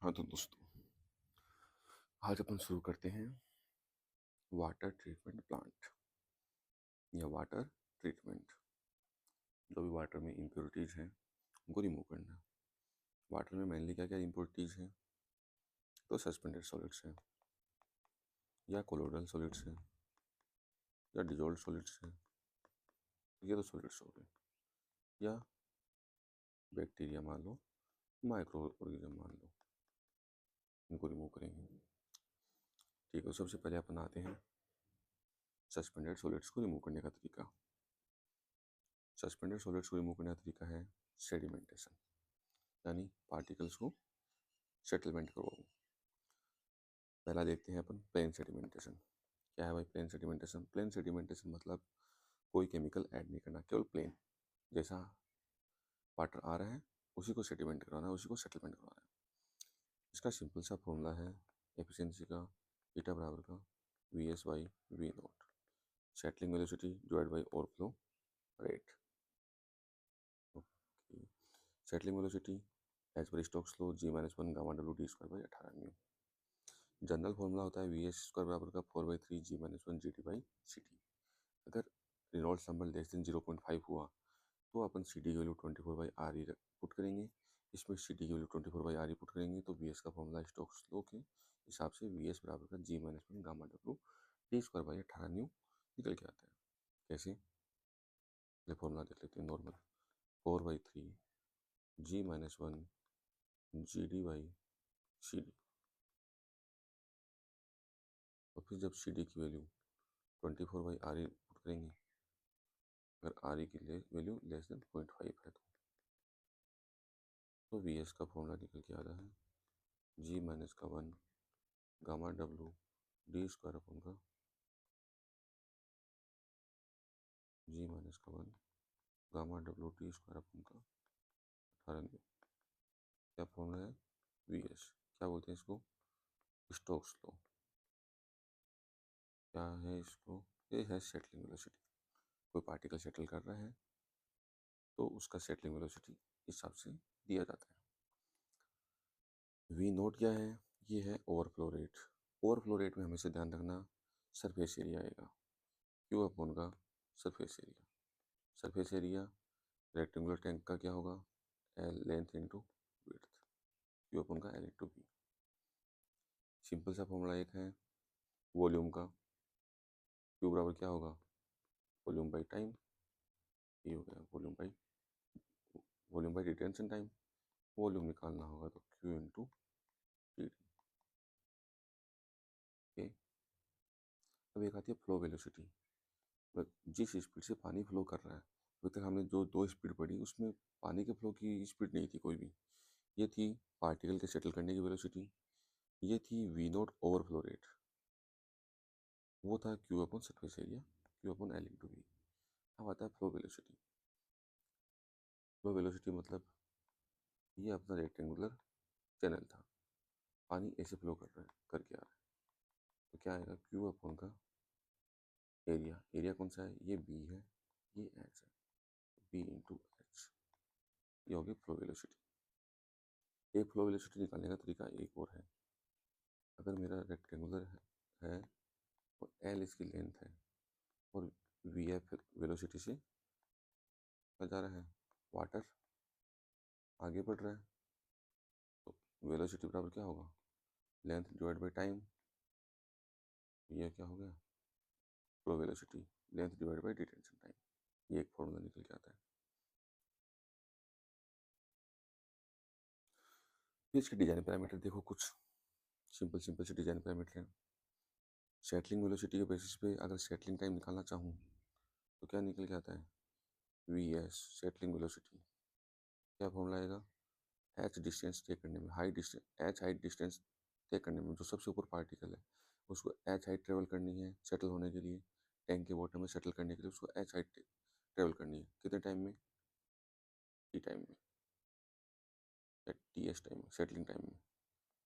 हाँ तो दोस्तों, आज अपन शुरू करते हैं वाटर ट्रीटमेंट प्लांट या वाटर ट्रीटमेंट। जो भी वाटर में इम्प्योरिटीज़ हैं उनको रिमूव करना है। वाटर में मेनली क्या क्या इम्प्योरिटीज़ हैं? तो सस्पेंडेड सॉलिड्स हैं, या कोलोइडल सॉलिड्स हैं, या डिजोल्व सॉलिड्स हैं। ये तो सॉलिड्स हो गए। या बैक्टीरिया मान लो, माइक्रो ऑर्गेनिज्म मान लो, इनको रिमूव करेंगे। ठीक है, सबसे पहले अपन आते हैं सस्पेंडेड सॉलिड्स को रिमूव करने का तरीका। सस्पेंडेड सॉलिड्स को रिमूव करने का तरीका है सेडिमेंटेशन, यानी पार्टिकल्स को सेटलमेंट करवाओ। पहला देखते हैं अपन प्लेन सेडिमेंटेशन। क्या है भाई प्लेन सेडिमेंटेशन? प्लेन सेडिमेंटेशन मतलब कोई केमिकल ऐड नहीं करना, केवल प्लेन जैसा वाटर आ रहा है उसी को सेडिमेंट करवाना है, उसी को सेटलमेंट करवाना है। इसका सिंपल सा फॉर्मूला है एफिशिएंसी का, ईटा बराबर का VS/V0, settling velocity divide by overflow rate. Okay, settling velocity as per Stokes law G-1 gamma W d² / 18 म्यू। जनरल फॉर्मूला होता है VS² बराबर का 4/3 G-1 GT/CT। अगर रेनॉल्ड्स नंबर लेस देन 0.5 हुआ तो अपन सी डी की वैल्यू 24/RE पुट करेंगे। इसमें सी डी की वैल्यू 24/RE पुट करेंगे तो वी एस का फॉर्मूला स्टोक्स लॉ के हिसाब से VS बराबर का G-1 gamma W d² / 18 mu निकल के आता है। कैसे? ये फॉर्मूला देख लेते हैं नॉर्मल 4/3 G-1 GD/CD। और फिर जब सी डी की वैल्यू 24/RE पुट करेंगे, अगर RE की वैल्यू लेस देन 0.5 है तो VS का फॉर्मूला निकल के आ रहा है G-1 gamma W d² G-1 gamma W d² 18 में। क्या फॉर्मूला है? VS। क्या बोलते हैं इसको? Stokes law. क्या है इसको? ये है सेटलिंग वेलोसिटी। कोई पार्टिकल सेटल कर रहा है तो उसका सेटलिंग वेलोसिटी इस हिसाब से दिया जाता है। V0 क्या है? ये है ओवरफ्लो रेट। ओवरफ्लो रेट में हमेशा ध्यान रखना सरफेस एरिया आएगा, Q अपॉन का surface area. Surface area rectangular tank का क्या होगा? L length into width, Q upon का L इंटू V। सिंपल सा फॉर्मूला एक है वॉल्यूम का, Q बराबर क्या होगा? Volume by time. ये हो गया volume by detention time. Volume निकालना होगा तो Q इंटू टी। अब एक आती है फ्लो वेलोसिटी। जिस स्पीड से पानी फ्लो कर रहा है, अभी तक हमने जो दो स्पीड पढ़ी उसमें पानी के फ्लो की स्पीड नहीं थी कोई भी। ये थी पार्टिकल के सेटल करने की वेलोसिटी, ये थी V0 ओवरफ्लो रेट, वो था Q upon surface area, Q upon L into V। अब आता है फ्लो वेलोसिटी। फ्लो वेलोसिटी मतलब ये अपना रेक्टेंगुलर चैनल था, पानी ऐसे फ्लो कर रहा है करके आ रहा है, तो क्या आएगा? Q अपॉन का एरिया। एरिया कौन सा है? ये B है, ये H है, B इंटू H। ये होगी फ्लो वेलोसिटी। एक फ्लो वेलोसिटी निकालने का तरीका एक और है। अगर मेरा रेक्टेंगुलर है और L इसकी लेंथ है और VF वेलोसिटी से जा रहा है, वाटर आगे बढ़ रहा है, तो वेलोसिटी बराबर क्या होगा? Length divide by time. ये क्या हो गया? Flow velocity length divide by detention time. ये एक फॉर्मूला निकल के आता है। फिर इसके डिजाइन पैरामीटर देखो, कुछ सिंपल से डिजाइन पैरामीटर हैं। सेटलिंग वेलोसिटी के बेसिस पे अगर सेटलिंग टाइम निकालना चाहूँ तो क्या निकल के आता है? VS settling velocity. क्या फॉर्मूला आएगा? H डिस्टेंस तय करने में, H हाइट डिस्टेंस तय करने में, जो सबसे ऊपर पार्टिकल है उसको H हाइट ट्रेवल करनी है सेटल होने के लिए, टैंक के बॉटम में सेटल करने के लिए उसको H हाइट ट्रेवल करनी है। कितने टाइम में? T टाइम में, या TS टाइम में, सेटलिंग टाइम में।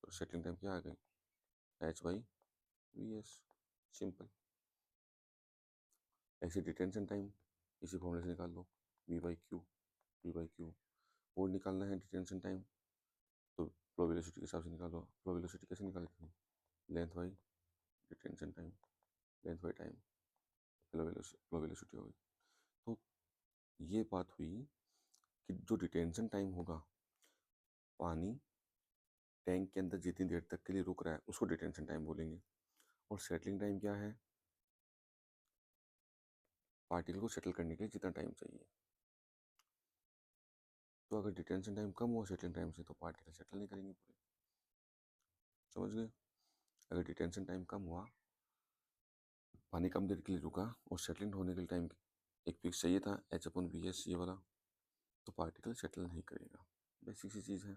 तो सेटलिंग टाइम क्या आ गई? H/VS। सिंपल। ऐसे डिटेंशन टाइम इसी फॉर्मूले से निकाल लो, V/Q। और निकालना है डिटेंशन टाइम तो फ्लो वेलोसिटी के हिसाब से निकालो। फ्लो वेलोसिटी कैसे निकालते हैं? Length by detention time, length by time, flow velocity होगी। तो ये बात हुई कि जो डिटेंशन टाइम होगा, पानी टैंक के अंदर जितनी देर तक के लिए रुक रहा है उसको डिटेंशन टाइम बोलेंगे। और सेटलिंग टाइम क्या है? पार्टिकल को सेटल करने के लिए जितना टाइम चाहिए। तो अगर डिटेंशन टाइम कम हुआ सेटलिंग टाइम से तो पार्टिकल सेटल नहीं करेंगे पूरे। समझ गए? अगर डिटेंशन टाइम कम हुआ, पानी कम देर के लिए रुका और सेटलिंग होने के लिए टाइम एक फिक्स चाहिए था H/VS ये वाला, तो पार्टिकल सेटल नहीं करेगा। बेसिक सी चीज़ है।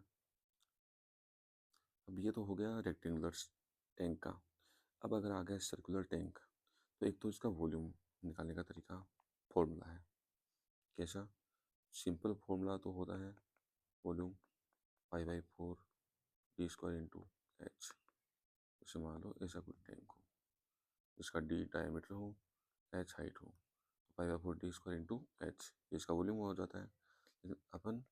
अब ये तो हो गया रेक्टेंगुलर टैंक का। अब अगर आ गया सर्कुलर टैंक, तो एक तो इसका वॉल्यूम निकालने का तरीका फॉर्मूला है। कैसा? सिंपल फॉर्मूला तो होता है वॉल्यूम π/4 d² इंटू एच। जैसे मान लो ऐसा कोई टैंक हो जिसका d डायमीटर हो, h हाइट हो, तो π/4 d² इंटू एच इसका वॉल्यूम हो जाता है। लेकिन अपन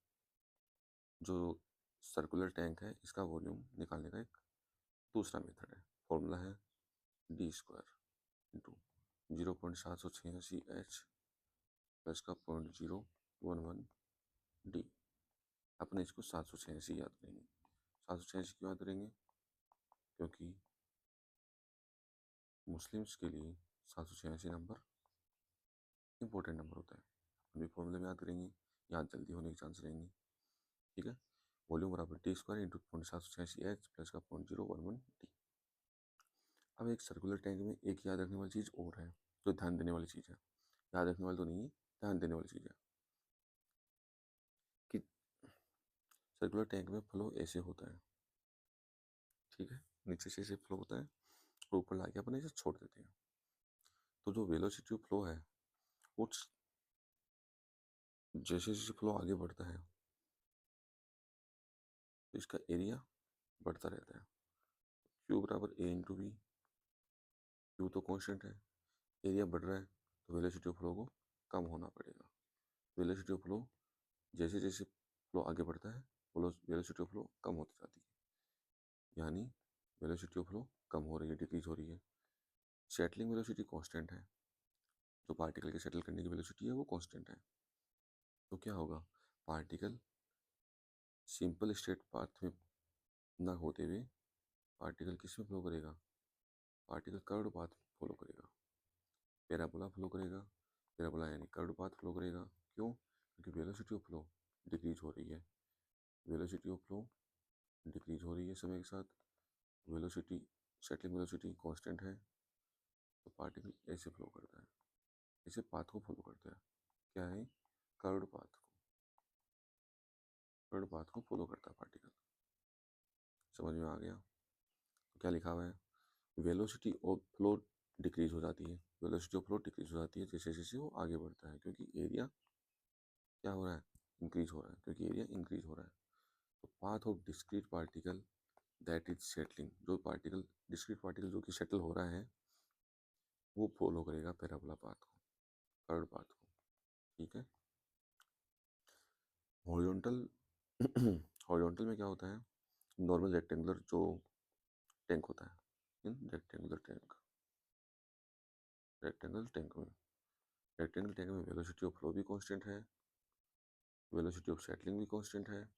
जो सर्कुलर टैंक है इसका वॉल्यूम निकालने का एक दूसरा मेथड है। फॉर्मूला है d² इंटू 0.786 एच प्लस का 0.011 डी। अपने इसको 786 याद करेंगे। 786 क्यों याद करेंगे? क्योंकि मुस्लिम्स के लिए 786 नंबर इंपॉर्टेंट नंबर होता है। हम भी फॉर्मूले में याद करेंगे, याद जल्दी होने के चांस रहेंगे। ठीक है, वॉल्यूम बराबर d² इंटू 786 एच प्लस का 0.011 डी। अब एक सर्कुलर टैंक में एक याद रखने वाली चीज़ और है, जो ध्यान देने वाली चीज़ है। याद रखने वाली तो नहीं है, ध्यान देने वाली चीज़ है कि सर्कुलर टैंक में फ्लो ऐसे होता है। ठीक है, नीचे से ऐसे फ्लो होता है और ऊपर लाके अपन ऐसे छोड़ देते हैं। तो जो वेलोसिटी ऑफ फ्लो है वो जैसे जैसे फ्लो आगे बढ़ता है तो इसका एरिया बढ़ता रहता है। क्यू बराबर ए इंटू वी। क्यू तो कांस्टेंट है, एरिया बढ़ रहा है तो वेलोसिटी ऑफ फ्लो को कम होना पड़ेगा। वेलोसिटी ऑफ फ्लो जैसे जैसे फ्लो आगे बढ़ता है वेलोसिटी ऑफ फ्लो कम होती जाती है, यानी वेलोसिटी ऑफ फ्लो कम हो रही है, डिक्रीज हो रही है। सेटलिंग वेलोसिटी कांस्टेंट है, जो पार्टिकल के सेटल करने की वेलोसिटी है वो कांस्टेंट है। तो क्या होगा? पार्टिकल सिंपल स्ट्रेट पाथ में ना होते हुए पार्टिकल किस में फ्लो करेगा? पार्टिकल कर्व्ड पाथ फॉलो करेगा, पैराबोला फ्लो करेगा। पैराबोला यानी कर्व्ड पाथ फ्लो करेगा। क्यों? क्योंकि वेलोसिटी ऑफ फ्लो डिक्रीज हो रही है। वेलोसिटी ऑफ फ्लो डिक्रीज हो रही है समय के साथ। वेलोसिटी सेटलिंग वेलोसिटी कांस्टेंट है, तो पार्टिकल ऐसे फ्लो करता है, ऐसे पाथ को फॉलो करता है। क्या है? कर्व्ड पाथ को, कर्व्ड पाथ को फॉलो करता है पार्टिकल। समझ में आ गया? तो क्या लिखा हुआ है? वेलोसिटी ऑफ फ्लो डिक्रीज हो जाती है। वेलोसिटी ऑफ फ्लो डिक्रीज हो जाती है जैसे जैसे वो आगे बढ़ता है, क्योंकि एरिया क्या हो रहा है? इंक्रीज हो रहा है, क्योंकि एरिया इंक्रीज हो रहा है। तो path of discrete particle that is settling, जो पार्टिकल डिस्क्रीट पार्टिकल जो कि सेटल हो रहा है वो फॉलो करेगा पैराबोला पाथ को, कर्व पाथ को। ठीक है, हॉरिजॉन्टल हॉरिजॉन्टल में क्या होता है? नॉर्मल रेक्टेंगुलर जो टैंक होता है, in rectangular tank, rectangle tank में, रेक्टेंगल टैंक में वेलोसिटी ऑफ फ्लो भी कांस्टेंट है, वेलोसिटी ऑफ सेटलिंग भी कांस्टेंट है,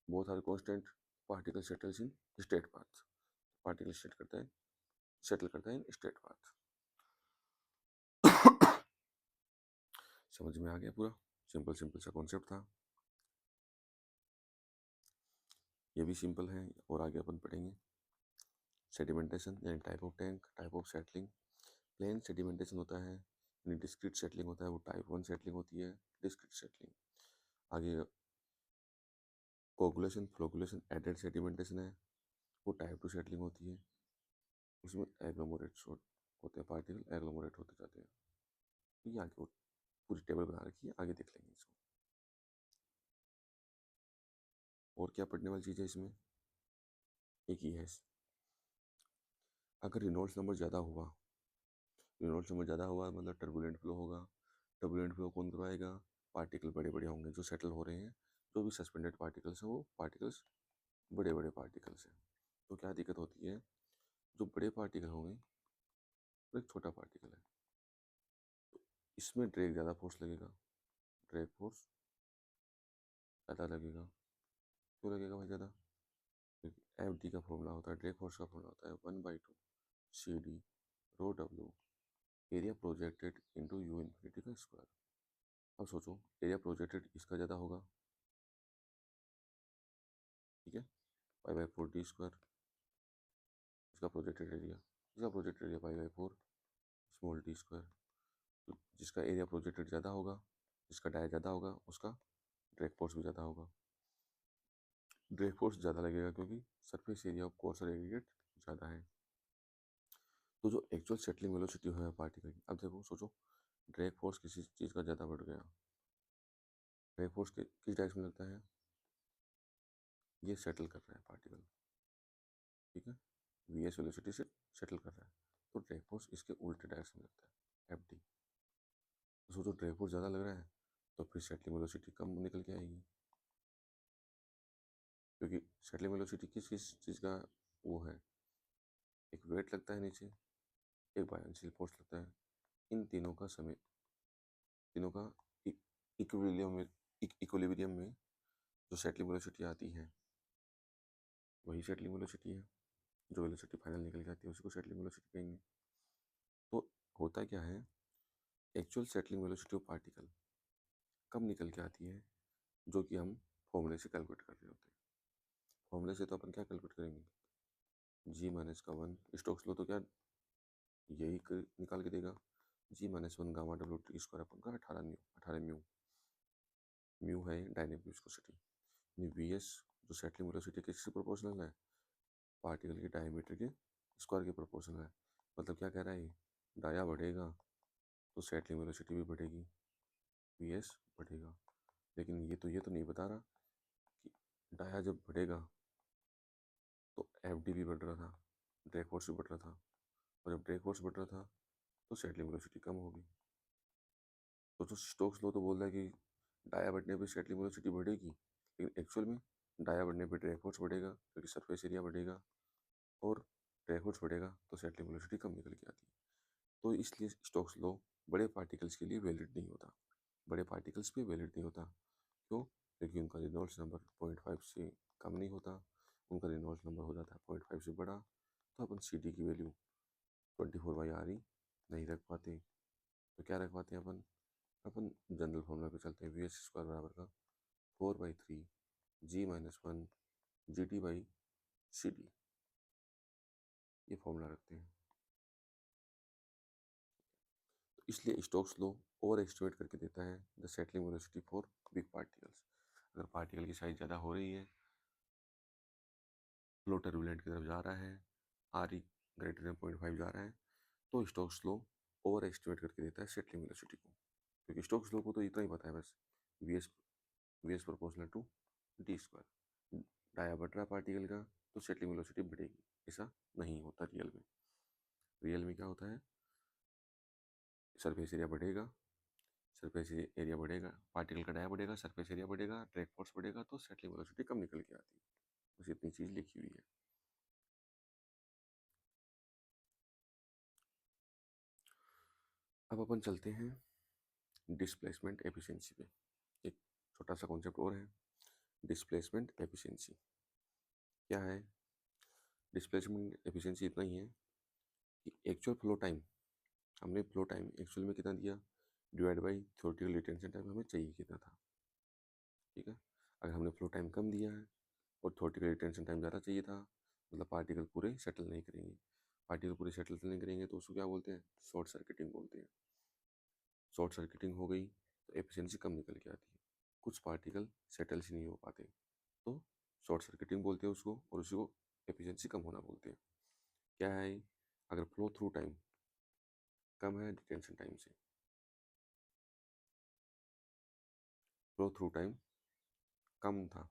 both are constant. Particle settles in straight path, particle settle करता है इन स्ट्रेट पाथ। समझ में आ गया पूरा? सिंपल सिंपल सा कॉन्सेप्ट था, ये भी सिंपल है। और आगे अपन पढ़ेंगे सेडिमेंटेशन यानी type of tank, type of settling. Plain sedimentation होता है, यानी डिस्क्रीट सेटलिंग होता है, वो टाइप 1 सेटलिंग होती है, डिस्क्रीट सेटलिंग। आगे कोगुलेशन फ्लोगुलेशन एडेड सेडिमेंटेशन है, वो टाइप 2 सेटलिंग होती है, उसमें एग्लोमरेट होते हैं, पार्टिकल एग्लोमरेट होते जाते हैं। ये आगे वो पूरी टेबल बना रखी है, आगे देख लेंगे इसको। और क्या पढ़ने वाली चीज़ है इसमें? एक ही है, अगर रिनॉल्ड्स नंबर ज़्यादा हुआ, रिनॉल्ड्स नंबर ज़्यादा हुआ मतलब टर्बुलेंट फ्लो होगा। टर्बुलेंट फ्लो कौन करवाएगा? पार्टिकल बड़े बड़े होंगे जो सेटल हो रहे हैं, जो भी सस्पेंडेड पार्टिकल्स हैं वो पार्टिकल्स बड़े बड़े पार्टिकल से। तो क्या दिक्कत होती है, जो बड़े पार्टिकल होंगे वो एक छोटा पार्टिकल है, तो इसमें ड्रैग ज़्यादा फोर्स लगेगा, ड्रैग फोर्स ज़्यादा लगेगा। क्यों लगेगा भाई ज़्यादा? क्योंकि एफ डी का फॉर्मूला होता है, ड्रैग फोर्स का फॉर्मूला होता है 1/2 C D rho W area projected into U infinity का स्क्वायर। अब सोचो एरिया प्रोजेक्टेड इसका ज़्यादा होगा, ठीक है, π/4 d² इसका प्रोजेक्टेड एरिया, इसका प्रोजेक्टेड एरिया π/4 स्मॉल d²। तो जिसका एरिया प्रोजेक्टेड ज़्यादा होगा, जिसका डाया ज़्यादा होगा, उसका ड्रैग फोर्स भी ज़्यादा होगा। ड्रैग फोर्स ज़्यादा लगेगा क्योंकि surface area of courser aggregate ज़्यादा है। तो जो एक्चुअल सेटलिंग वेलोसिटी है पार्टिकल की, अब देखो सोचो ड्रैग फोर्स किसी चीज़ का ज़्यादा बढ़ गया, ड्रैग फोर्स किस डायरेक्शन में लगता है, ये सेटल कर रहा है पार्टिकल, ठीक है, वी एस वेलोसिटी से सेटल कर रहा है, तो ड्रैग फोर्स इसके उल्टे डायरेक्शन में लगता है, एफ डी। तो सोचो ड्रैग फोर्स ज़्यादा लग रहा है तो फिर सेटलिंग वेलोसिटी कम निकल के आएगी, क्योंकि सेटलिंग वेलोसिटी किस किस चीज़ का वो है, एक वेट लगता है नीचे, एक बायनशियल फोर्स लगता है, इन तीनों का समय, तीनों का इक्विलिब्रियम में, इक्विलिब्रियम में जो सेटलिंग वेलोसिटी आती है वही सेटलिंग वेलोसिटी है, जो वेलोसिटी फाइनल निकल के आती है उसी को सेटलिंग वेलोसिटी कहेंगे। तो होता क्या है, actual settling velocity of particle कब निकल के आती है, जो कि हम फॉर्मूले से कैलकुलेट कर रहे होते हैं। फॉर्मूले से तो अपन क्या कैलकुलेट करेंगे, G-1 स्टोक्स लो तो क्या यही निकाल के देगा, G-1 gamma W T square upon का 18 म्यू, म्यू है डायनेमिक विस्कोसिटी, वी एस जो सेटलिंग वेलोसिटी किससे प्रोपोर्शनल है, पार्टिकल के डायमीटर के स्क्वायर के प्रोपोर्शनल है। मतलब क्या कह रहा है, डाया बढ़ेगा तो सेटलिंग वेलोसिटी भी बढ़ेगी, वी एस बढ़ेगा। लेकिन ये तो नहीं बता रहा कि डाया जब बढ़ेगा तो एफ डी भी बढ़ रहा था, ड्रैग फोर्स भी बढ़ रहा था, और जब ड्रैग फोर्स बढ़ रहा था तो सेटलिंग वेलोसिटी कम होगी। तो जो स्टोक्स लो तो बोल रहा है कि डाया बढ़ने पर सेटलिंग वेलोसिटी बढ़ेगी, लेकिन एक्चुअल में डाया बढ़ने पर ड्रैग फोर्स बढ़ेगा क्योंकि सरफेस एरिया बढ़ेगा, और ड्रैग फोर्स बढ़ेगा तो सेटलिंग वेलोसिटी कम निकल के आती है। तो इसलिए स्टोक्स लॉ बड़े पार्टिकल्स के लिए वैलिड नहीं होता, बड़े पार्टिकल्स पे वैलिड नहीं होता। क्यों? क्योंकि उनका रेनॉल्ड्स नंबर 0.5 से कम नहीं होता, उनका रेनॉल्ड्स नंबर हो जाता है 0.5 से बड़ा, तो अपन सी डी की वैल्यू 24/r ही नहीं रख पाते। तो क्या रख पाते हैं अपन, अपन जनरल फॉर्मूला पे चलते हैं, वी एस स्क्वायर बराबर का 4/3 G-1 G T by C D, ये फॉर्मूला रखते हैं। तो इसलिए स्टोक्स लॉ ओवर एस्टिमेट करके देता है the settling velocity for big particles. अगर पार्टिकल की साइज ज़्यादा हो रही है, फ्लो टर्बुलेंट की तरफ जा रहा है, आर ई ग्रेटर देन 0.5 जा रहा है, तो स्टोक्स लॉ ओवर एस्टिमेट करके देता है सेटलिंग वेलोसिटी को। क्योंकि स्टोक्स लॉ को तो इतना ही पता है बस, V S proportional to D square, dia बढ़ रहा पार्टिकल का तो सेटलिंग वेलोसिटी बढ़ेगी, ऐसा नहीं होता रियल में। रियल में क्या होता है, सरफेस एरिया बढ़ेगा, सरफेस एरिया बढ़ेगा, पार्टिकल का डाया बढ़ेगा, सरफेस एरिया बढ़ेगा, ड्रैग फोर्स बढ़ेगा, तो सेटलिंग वेलोसिटी कम निकल के आती है। बस इतनी चीज़ लिखी हुई है। अब अपन चलते हैं डिस्प्लेसमेंट एफिशिएंसी पे। एक छोटा सा कॉन्सेप्ट और है, डिस्प्लेसमेंट एफिशिएंसी क्या है। डिस्प्लेसमेंट एफिशिएंसी इतना ही है कि एक्चुअल फ्लो टाइम, हमने फ्लो टाइम एक्चुअल में कितना दिया divide by theoretical retention time हमें चाहिए कितना था, ठीक है। अगर हमने फ्लो टाइम कम दिया है और थ्योरेटिकल रिटेंशन टाइम ज़्यादा चाहिए था, मतलब पार्टिकल पूरे सेटल नहीं करेंगे, पार्टिकल पूरे सेटल नहीं करेंगे तो उसको क्या बोलते हैं, शॉर्ट सर्किटिंग बोलते हैं। शॉर्ट सर्किटिंग हो गई तो एफिशिएंसी कम निकल के आती है, कुछ पार्टिकल सेटल ही नहीं हो पाते, तो शॉर्ट सर्किटिंग बोलते हैं उसको, और उसी को एफिशिएंसी कम होना बोलते हैं। क्या है, अगर फ्लो थ्रू टाइम कम है डिटेंशन टाइम से, फ्लो थ्रू टाइम कम था,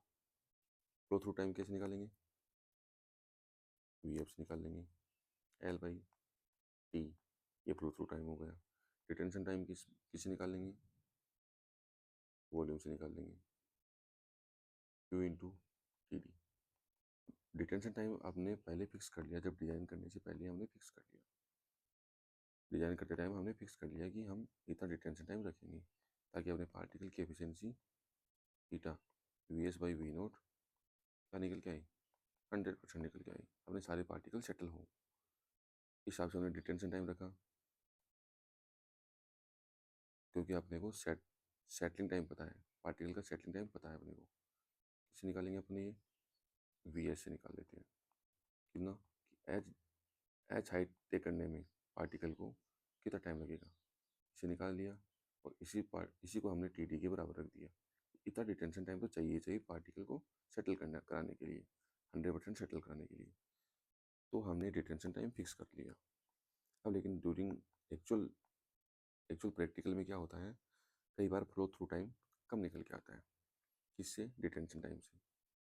फ्लो थ्रू टाइम कैसे निकालेंगे, वी एफ से निकाल लेंगे, एल बाई टी, ये फ्लो थ्रू टाइम हो गया। डिटेंशन टाइम किससे निकालेंगे, वॉल्यूम से निकाल लेंगे, Q into T D. Detention time आपने पहले फिक्स कर लिया, जब डिज़ाइन करने से पहले हमने फिक्स कर लिया, डिज़ाइन करते टाइम हमने फिक्स कर लिया कि हम इतना डिटेंशन टाइम रखेंगे ताकि अपने पार्टिकल की एफिशिएंसी थीटा VS/V नोट क्या निकल के आई, 100% निकल के आई, अपने सारे पार्टिकल सेटल हों। इस हिसाब से हमने डिटेंशन टाइम रखा, क्योंकि अपने को सेटलिंग टाइम पता है, पार्टिकल का सेटलिंग टाइम पता है अपने को। किससे निकालेंगे अपने, ये VS से निकाल लेते हैं। कितना कि एच हाइट तय करने में पार्टिकल को कितना टाइम लगेगा, इसे निकाल लिया। और इसी को हमने TD के बराबर रख दिया। इतना डिटेंशन टाइम तो चाहिए पार्टिकल को सेटल कराने के लिए, 100% सेटल कराने के लिए। तो हमने डिटेंशन टाइम फिक्स कर लिया। अब लेकिन ड्यूरिंग एक्चुअल प्रैक्टिकल में क्या होता है, कई बार फ्लो थ्रू टाइम कम निकल के आता है, किससे, डिटेंशन टाइम से।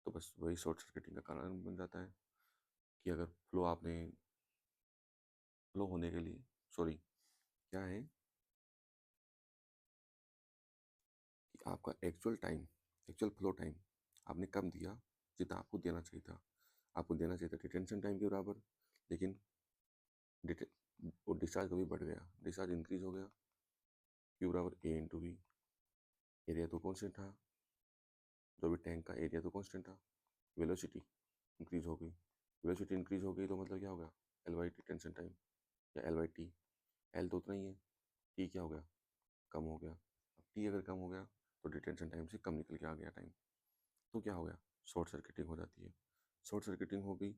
तो बस वही शॉर्ट सर्किटिंग का कारण बन जाता है कि अगर फ्लो होने के लिए, सॉरी क्या है कि आपका एक्चुअल फ्लो टाइम आपने कम दिया जितना आपको देना चाहिए था। आपको देना चाहिए था डिटेंशन टाइम के बराबर, लेकिन डिस्चार्ज कभी बढ़ गया, डिस्चार्ज इंक्रीज हो गया, Q बराबर A/V। एरिया तो कॉन्स्टेंट था, जो भी टैंक का एरिया तो कॉन्स्टेंट था, वेलोसिटी इंक्रीज हो गई। वेलोसिटी इंक्रीज हो गई तो मतलब क्या हो गया, L/T डिटेंशन टाइम या L/T। L तो उतना ही है, T क्या हो गया, कम हो गया। अब T अगर कम हो गया तो डिटेंशन टाइम से कम निकल के आ गया टाइम, तो क्या हो गया, शॉर्ट सर्किटिंग हो जाती है। शॉर्ट सर्किटिंग हो गई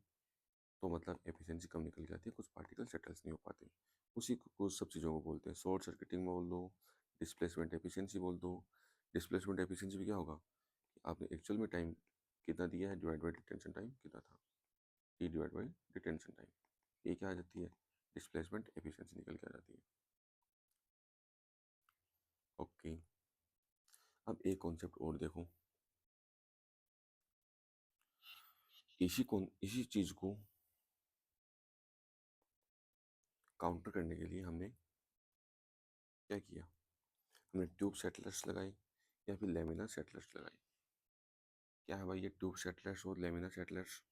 तो मतलब एफिशिएंसी कम निकल जाती है, कुछ पार्टिकल सेटल्स नहीं हो पाते। उसी को कुछ सब चीज़ों को बोलते हैं शॉर्ट सर्किटिंग बोल दो, डिस्प्लेसमेंट एफिशिएंसी बोल दो। डिस्प्लेसमेंट एफिशिएंसी भी क्या होगा, आपने एक्चुअल में टाइम कितना दिया है डिवाइड बाई डिटेंशन टाइम कितना था, T divide by detention time, ये क्या आ जाती है, डिस्प्लेसमेंट एफिशिएंसी निकल के आ जाती है। ओके, अब एक कॉन्सेप्ट और देखो, इसी चीज़ को काउंटर करने के लिए हमने क्या किया, हमने ट्यूब सेटलर्स लगाए या फिर लेमिनर सेटलर्स लगाए। क्या है भाई ये ट्यूब सेटलर्स और लेमिनर सेटलर्स,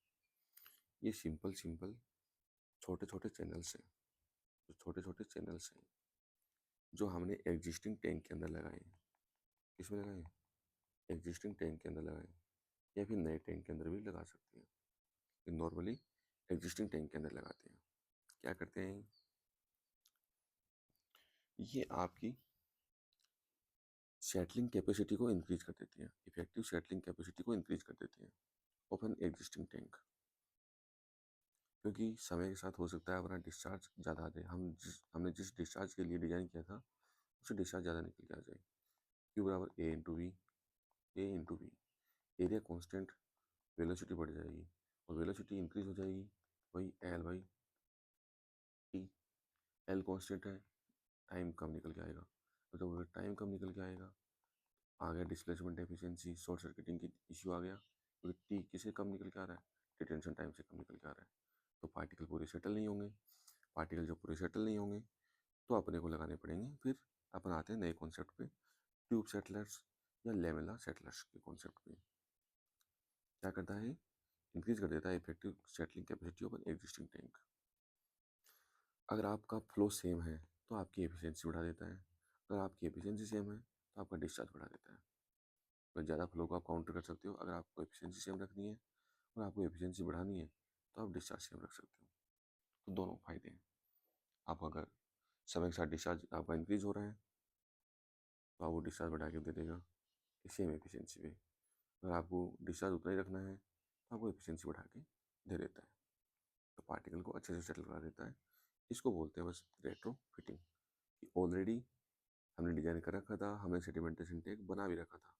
ये सिंपल छोटे छोटे चैनल्स हैं, जो हमने एग्जिस्टिंग टैंक के अंदर लगाए हैं। किसमें लगाए, एग्जिस्टिंग टैंक के अंदर लगाए, या फिर नए टैंक के अंदर भी लगा सकते हैं। नॉर्मली एग्जिस्टिंग टैंक के अंदर लगाते हैं। क्या करते हैं, ये आपकी सेटलिंग कैपेसिटी को इंक्रीज कर देती है, इफेक्टिव सेटलिंग कैपेसिटी को इंक्रीज कर देती है ऑफ एन एग्जिस्टिंग टैंक। क्योंकि समय के साथ हो सकता है अपना डिस्चार्ज ज़्यादा आ जाए, हमने जिस डिस्चार्ज के लिए डिज़ाइन किया था उससे डिस्चार्ज ज़्यादा निकल के आ जाए। Q बराबर A/V, एरिया कांस्टेंट, वेलोसिटी बढ़ जाएगी, और वेलोसिटी इंक्रीज हो जाएगी, वही L/T। L कांस्टेंट है, टाइम कम निकल के आएगा, और जब टाइम कम निकल के आएगा, आ गया डिस्प्लेसमेंट एफिशिएंसी, शॉर्ट सर्किटिंग की इश्यू आ गया, क्योंकि T किससे कम निकल के आ रहा है, डिटेंशन टाइम से कम निकल के आ रहा है। तो पार्टिकल पूरे सेटल नहीं होंगे, पार्टिकल जब पूरे सेटल नहीं होंगे तो अपने को लगाने पड़ेंगे, फिर अपन आते हैं नए कॉन्सेप्ट पे, ट्यूब सेटलर्स या लेमेला सेटलर्स के कॉन्सेप्ट पे। क्या करता है, इंक्रीज कर देता है effective settling capacity of an existing tank. अगर आपका फ्लो सेम है तो आपकी एफिशिएंसी बढ़ा देता है, अगर आपकी एफिशिएंसी सेम है तो आपका डिस्चार्ज बढ़ा देता है। तो ज़्यादा फ्लो को आप काउंटर कर सकते हो, अगर आपको एफिशिएंसी सेम रखनी है और आपको एफिशिएंसी बढ़ानी है तो आप डिस्चार्ज सेम रख सकते हो। तो दोनों फायदे हैं। आप अगर समय के साथ डिस्चार्ज आपका इंक्रीज हो रहा है तो आप वो डिस्चार्ज बढ़ा के दे देगा सेम एफिशिएंसी पे। अगर आपको डिस्चार्ज उतना ही रखना है तो आपको एफिशिएंसी बढ़ा के दे देता है, तो पार्टिकल को अच्छे से सेटल करा देता है। इसको बोलते हैं बस रेट्रो फिटिंग, कि ऑलरेडी हमने डिजाइन कर रखा था, हमने सेडिमेंटेशन टैंक बना भी रखा था,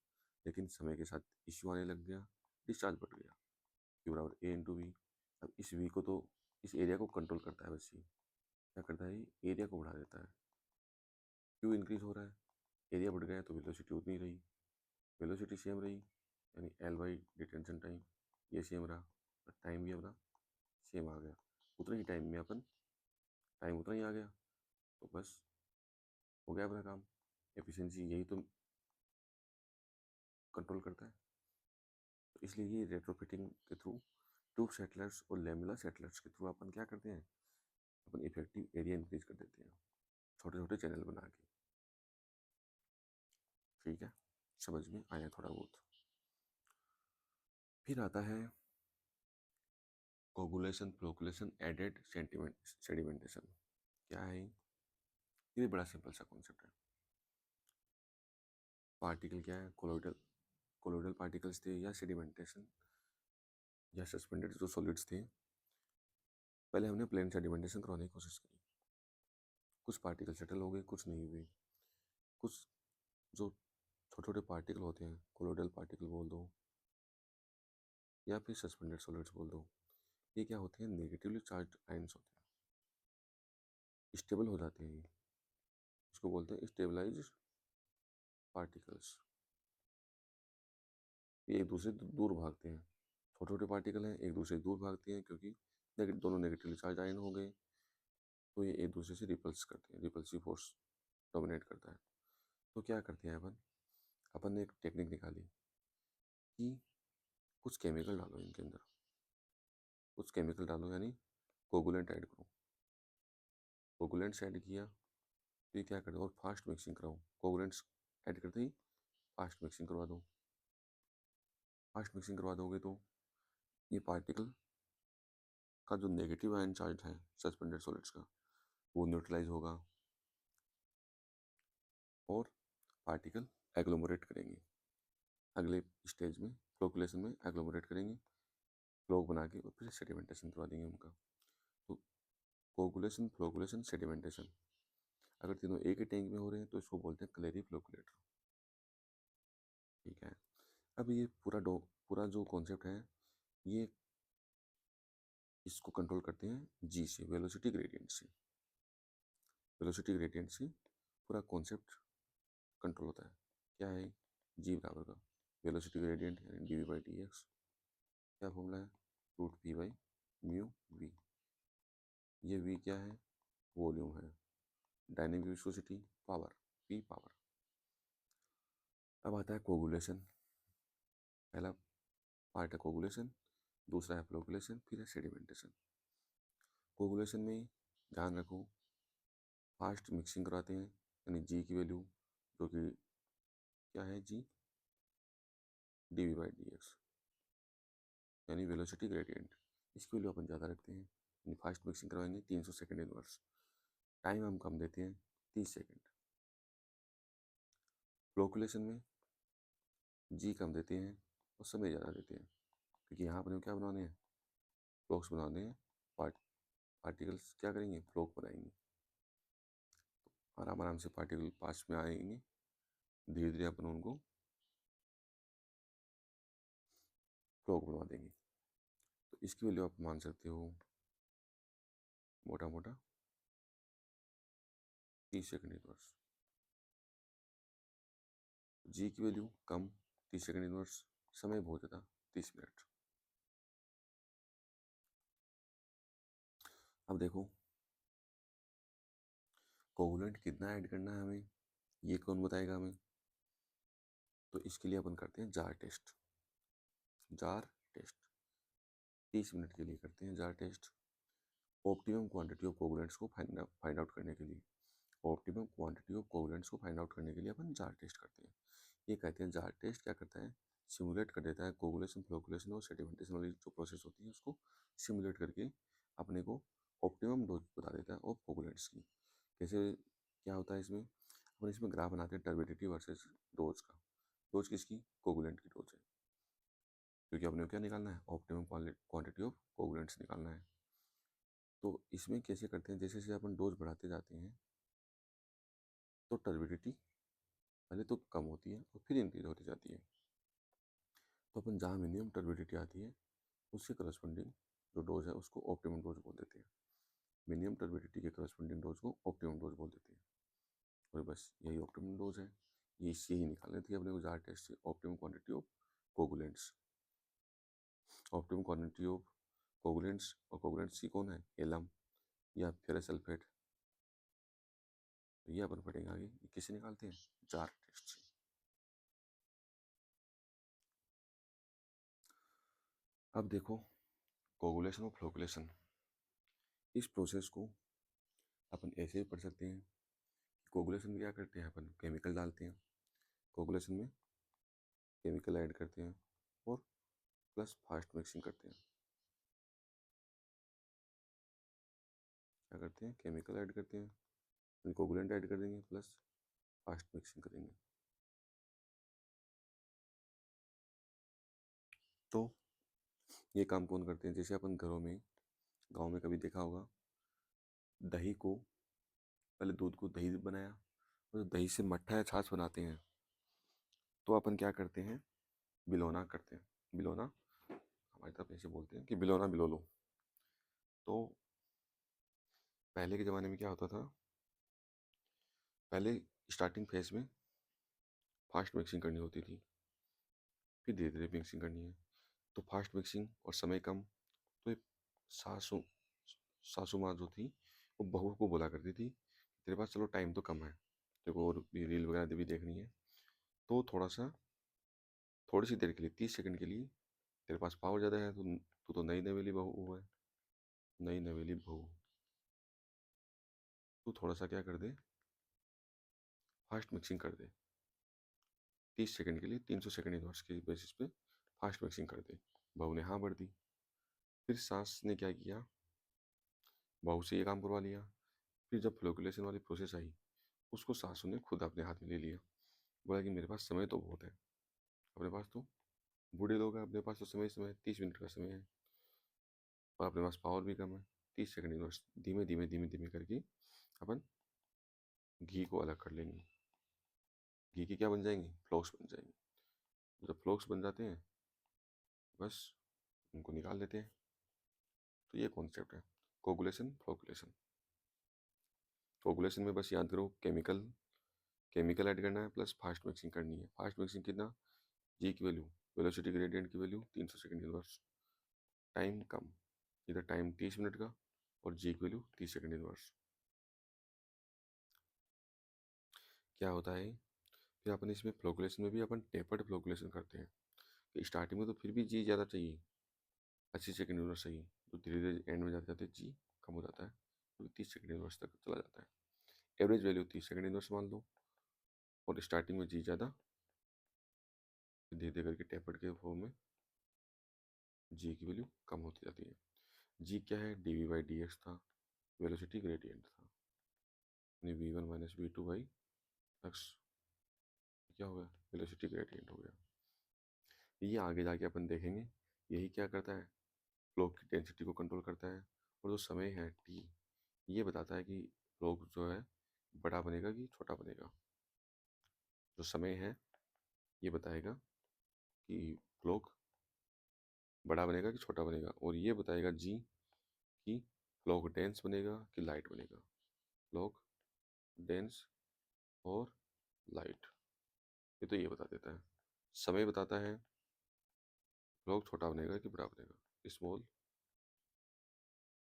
लेकिन समय के साथ इश्यू आने लग गया, डिस्चार्ज बढ़ गया, Q बराबर A/V। अब इस V को तो इस एरिया को कंट्रोल करता है, बस ये क्या करता है, एरिया को बढ़ा देता है। Q इंक्रीज हो रहा है, एरिया बढ़ गया तो वेलोसिटी उतनी रही, वेलोसिटी सेम रही, यानी L/T डिटेंशन टाइम ये सेम रहा, और टाइम भी अपना सेम आ गया, उतने ही टाइम में टाइम उतना ही आ गया, तो बस हो गया अपना काम। एफिशिएंसी यही तो कंट्रोल करता है। तो इसलिए ये रेट्रोफिटिंग के थ्रू ट्यूब ऑफ सेटलर्स और लेमुला सेटलर्स के थ्रू अपन क्या करते हैं, अपन इफेक्टिव एरिया इंक्रीज कर देते हैं छोटे छोटे चैनल बना के। ठीक है, समझ में आया थोड़ा बहुत। फिर आता है कोगुलेशन, फ्लोकुलेशन, एडेड सेडिमेंटेशन। क्या है ये भी बड़ा सिंपल सा कॉन्सेप्ट है। पार्टिकल क्या है, कोलोइडल पार्टिकल्स थे या सेडिमेंटेशन या सस्पेंडेड जो सॉलिड्स थे। पहले हमने प्लेन सेडिमेंटेशन करवाने की कोशिश की, कुछ पार्टिकल सेटल हो गए, कुछ नहीं हुए। कुछ जो छोटे छोटे पार्टिकल होते हैं, कोलोइडल पार्टिकल बोल दो या फिर सस्पेंडेड सॉलिड्स बोल दो, ये क्या होते हैं, नेगेटिवली चार्ज आयंस होते हैं, स्टेबल हो जाते हैं। इसको बोलते हैं स्टेबलाइज पार्टिकल्स। ये एक दूसरे से दूर भागते हैं, छोटे छोटे पार्टिकल हैं, एक दूसरे से दूर भागते हैं क्योंकि दोनों नेगेटिवली चार्ज आयन हो गए, तो ये एक दूसरे से रिपल्स करते हैं, रिपल्सिव फोर्स डोमिनेट करता है। तो क्या करते हैं अपन ने एक टेक्निक निकाली कि कुछ केमिकल डालो इनके अंदर, कुछ केमिकल डालो यानी कोगुलेंट ऐड करो। कोगुलेंट्स ऐड किया तो ये क्या कर दो, और फास्ट मिक्सिंग कराओ। कोगुलेंट्स ऐड करते ही फास्ट मिक्सिंग करवा दो। फास्ट मिक्सिंग करवा दोगे तो ये पार्टिकल का जो नेगेटिव आयन चार्ज है सस्पेंडेड सॉलिड्स का, वो न्यूट्रलाइज होगा और पार्टिकल एग्लोमरेट करेंगे। अगले स्टेज में फ्लोकुलेशन में एग्लोमरेट करेंगे, फ्लोक बना के, और फिर सेडिमेंटेशन करवा देंगे उनका। तो कोगुलेशन, फ्लोकुलेशन, सेडिमेंटेशन अगर तीनों एक ही टैंक में हो रहे हैं तो इसको बोलते हैं क्लेरी फ्लोकुलेटर। ठीक है, अब ये पूरा जो कॉन्सेप्ट है, ये इसको कंट्रोल करते हैं जी से, वेलोसिटी ग्रेडियंट से। वेलोसिटी ग्रेडियंट से पूरा कॉन्सेप्ट कंट्रोल होता है। क्या है, जी बराबर का वेलोसिटी ग्रेडियंट यानी D V by D X. क्या फॉर्मूला है, root P by mu V. ये वी क्या है, वॉल्यूम है। Dynamic viscosity power, P power. अब आता है कोगुलेशन। पहला पार्ट है कोगुलेशन, दूसरा है फ्लोकुलेशन, फिर है सेडिमेंटेशन। कोगुलेशन में ध्यान रखो, फास्ट मिक्सिंग कराते हैं यानी जी की वैल्यू जो कि क्या है, G D V by D X यानी वेलोसिटी ग्रेडियंट, इसकी वैल्यू अपन ज़्यादा रखते हैं। यानी फास्ट मिक्सिंग करवाएंगे 300 सेकेंड इनवर्स, टाइम हम कम देते हैं 30 सेकेंड। फ्लोकुलेशन में जी कम देते हैं और समय ज़्यादा देते हैं, क्योंकि यहाँ पर क्या बनाने हैं, फ्लोक्स बनाने हैं। पार्टिकल्स क्या करेंगे, फ्लोक बनाएंगे, आराम आराम से पार्टिकल पास में आएंगे, धीरे धीरे अपन उनको फ्लोक बनवा देंगे। तो इसकी वैल्यू आप मान सकते हो मोटा मोटा 30 सेकेंड इनवर्स। जी की वैल्यू कम 30 सेकेंड इनवर्स, समय बहुत ज़्यादा 30 मिनट। अब देखो कोगुलेंट कितना ऐड करना है हमें, ये कौन बताएगा हमें। तो इसके लिए अपन करते हैं jar test. Jar test 30 minute के लिए करते हैं jar test, optimum quantity of coagulants को फाइंड आउट करने के लिए। ऑप्टिमम क्वांटिटी ऑफ कोगुलेंट्स को फाइंड आउट करने के लिए अपन जार टेस्ट करते हैं। ये कहते हैं जार टेस्ट क्या करता है, सिमुलेट कर देता है कोगुलेशन, फ्लोकुलेशन और सेडिमेंटेशन वाली जो प्रोसेस होती है उसको सिमुलेट करके अपने को ऑप्टिमम डोज बता देता है ऑफ कोगुलेंट्स की। कैसे, क्या होता है इसमें, अपन इसमें ग्राफ बनाते हैं टर्बिडिटी वर्सेस डोज का। डोज किसकी, कोगुलेंट की डोज है, क्योंकि अपने को क्या निकालना है, ऑप्टिमम क्वांटिटी ऑफ कोगुलेंट्स निकालना है। तो इसमें कैसे करते हैं, जैसे जैसे अपन डोज बढ़ाते जाते हैं तो टर्बिडिटी पहले तो कम होती है और फिर इंक्रीज होती जाती है। तो अपन जहाँ मिनिमम टर्बिडिटी आती है उसके करस्पॉन्डिंग जो डोज है उसको ऑप्टिमम डोज बोल देते हैं। मिनिमम टर्बिडिटी के करस्पॉन्डिंग डोज को ऑप्टिमम डोज बोल देते हैं। और बस यही ऑप्टिमम डोज है, ये इससे ही निकालनी थी अपने को जार टेस्ट से, optimum quantity of coagulants. Optimum quantity of coagulants, और कोगुलेंट्स की कौन है, एलम या फेरस सल्फेट। तो ये अपन पढ़ेंगे आगे, ये किसे निकालते हैं, जार टेस्ट से। अब देखो कोगुलेशन और फ्लोकुलेशन, इस प्रोसेस को अपन ऐसे ही पढ़ सकते हैं। कोगुलेशन में क्या करते हैं, अपन केमिकल डालते हैं, कोगुलेशन में केमिकल ऐड करते हैं और प्लस फास्ट मिक्सिंग करते हैं। क्या करते हैं, केमिकल ऐड करते हैं, कोगुलेंट ऐड कर देंगे, प्लस फास्ट मिक्सिंग करेंगे। तो ये काम कौन करते हैं, जैसे अपन घरों में, गांव में कभी देखा होगा, दही को, पहले दूध को दही बनाया और दही से मट्ठा या छाछ बनाते हैं, तो अपन क्या करते हैं, बिलोना करते हैं। बिलोना, हमारी तरफ ऐसे बोलते हैं कि बिलोना बिलो लो। तो पहले के ज़माने में क्या होता था, पहले स्टार्टिंग फेज में फास्ट मिक्सिंग करनी होती थी, फिर धीरे धीरे मिक्सिंग करनी है। तो फास्ट मिक्सिंग और समय कम, तो एक सासू सासू माँ जो थी, वो बहू को बोला करती थी, तेरे पास चलो टाइम तो कम है, तेरे को और भी रील वगैरह भी देखनी है, तो थोड़ी सी देर के लिए, 30 सेकंड के लिए, तेरे पास पावर ज़्यादा है, तो तू तो नई नवेली बहू है, नई नवेली बहू, तू थोड़ा सा क्या कर दे, फास्ट मिक्सिंग कर दे, 30 सेकंड के लिए 300 सेकंड इनवर्स के बेसिस पे फास्ट मिक्सिंग कर दे। बहू ने हाँ भर दी। फिर सास ने क्या किया, बहू से ये काम करवा लिया। फिर जब फ्लोकुलेशन वाली प्रोसेस आई, उसको सासू ने खुद अपने हाथ में ले लिया, बोला कि मेरे पास समय तो बहुत है, अपने पास तो बूढ़े लोग हैं, अपने पास तो समय 30 मिनट का समय है, और अपने पास पावर भी कम है, 30 सेकंड इनवर्स धीमे धीमे धीमे धीमे करके अपन घी को अलग कर लेंगे। घी की क्या बन जाएंगी, फ्लोक्स बन जाएंगे। जब फ्लोक्स बन जाते हैं, बस उनको निकाल लेते हैं। तो ये कॉन्सेप्ट है, कोगुलेशन फ्लोकुलेशन। कोगुलेशन में बस याद करो, केमिकल ऐड करना है, प्लस फास्ट मिक्सिंग करनी है। फास्ट मिक्सिंग कितना, जी की वैल्यू, वेलोसिटी ग्रेडियंट की वैल्यू 300 सेकंड इनवर्स, टाइम कम, इधर टाइम 30 मिनट का और जी की वैल्यू 30 सेकंड इनवर्स। क्या होता है, फिर अपन इसमें फ्लोकुलेशन में भी अपन टेपर्ड फ्लोकुलेशन करते हैं, कि स्टार्टिंग में तो फिर भी जी ज़्यादा चाहिए, 80 सेकंड इनवर्स चाहिए, तो धीरे धीरे एंड में जाते जाते जी कम हो जाता है, तो 30 सेकंड इनवर्स तक चला जाता है। एवरेज वैल्यू 30 सेकंड इनवर्स मान लो, और स्टार्टिंग में जी ज़्यादा, धीरे धीरे करके टेपर्ड के फॉर्म में जी की वैल्यू कम होती जाती है। जी क्या है, D V by D X था, वेलोसिटी ग्रेडियंट था, यानी V one minus V two by X, क्या हो गया, वेलोसिटी ग्रेडियंट हो गया। ये आगे जाके अपन देखेंगे, यही क्या करता है, फ्लो की डेंसिटी को कंट्रोल करता है, और जो समय है टी, ये बताता है कि फ्लो जो है बड़ा बनेगा कि छोटा बनेगा। जो समय है ये बताएगा कि फ्लो बड़ा बनेगा कि छोटा बनेगा, और ये बताएगा जी कि फ्लो डेंस बनेगा कि लाइट बनेगा, फ्लो डेंस और लाइट, ये तो ये बता देता है। समय बताता है फ्लो छोटा बनेगा कि बड़ा बनेगा, स्मॉल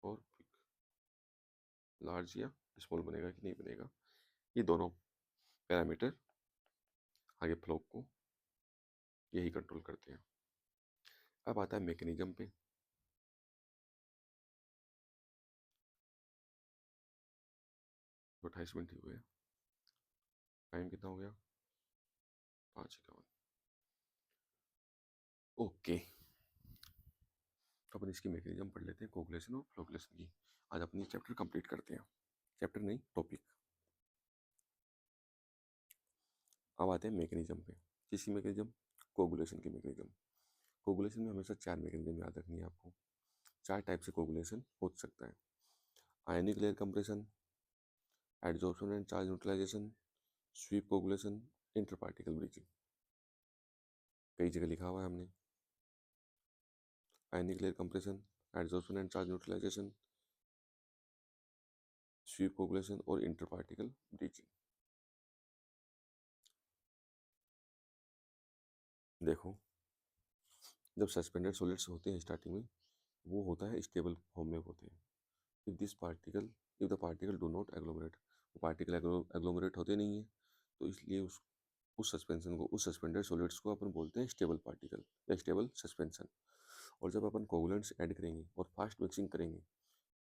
और बिग, लार्ज या स्मॉल बनेगा कि नहीं बनेगा। ये दोनों पैरामीटर आगे फ्लो को यही कंट्रोल करते हैं। अब आता है मैकेनिज्म पे। तो 28 मिनट ही हुए, टाइम कितना हो गया, 5:51। ओके, तो अपन इसकी मैकेनिज्म पढ़ लेते हैं, कोगुलेशन और फ्लोकुलेशन की। आज अपनी चैप्टर कंप्लीट करते हैं, चैप्टर नहीं टॉपिक। अब आते हैं मैकेनिज्म पे। किसकी मैकेनिज्म, कोगुलेशन की मैकेनिज्म। कोगुलेशन में हमेशा 4 मैकेनिज्म याद रखनी है आपको। 4 टाइप से कोगुलेशन हो सकता है, ionic layer compression, adsorption and charge neutralisation, sweep coagulation, inter particle bridging. कई जगह लिखा हुआ है हमने, ionic layer compression, adsorption and charge neutralisation, sweep coagulation और इंटर पार्टिकल ब्रीचिंग। देखो, जब सस्पेंडेड सॉलिड्स होते हैं स्टार्टिंग में, वो होता है स्टेबल फॉर्म में होते हैं। If the particle do not agglomerate, वो पार्टिकल एग्लोमरेट होते नहीं है, तो इसलिए उस सस्पेंशन को, उस सस्पेंडेड सॉलिड्स को अपन बोलते हैं स्टेबल पार्टिकल या स्टेबल सस्पेंशन। और जब अपन कोगुलेंट्स ऐड करेंगे और फास्ट मिक्सिंग करेंगे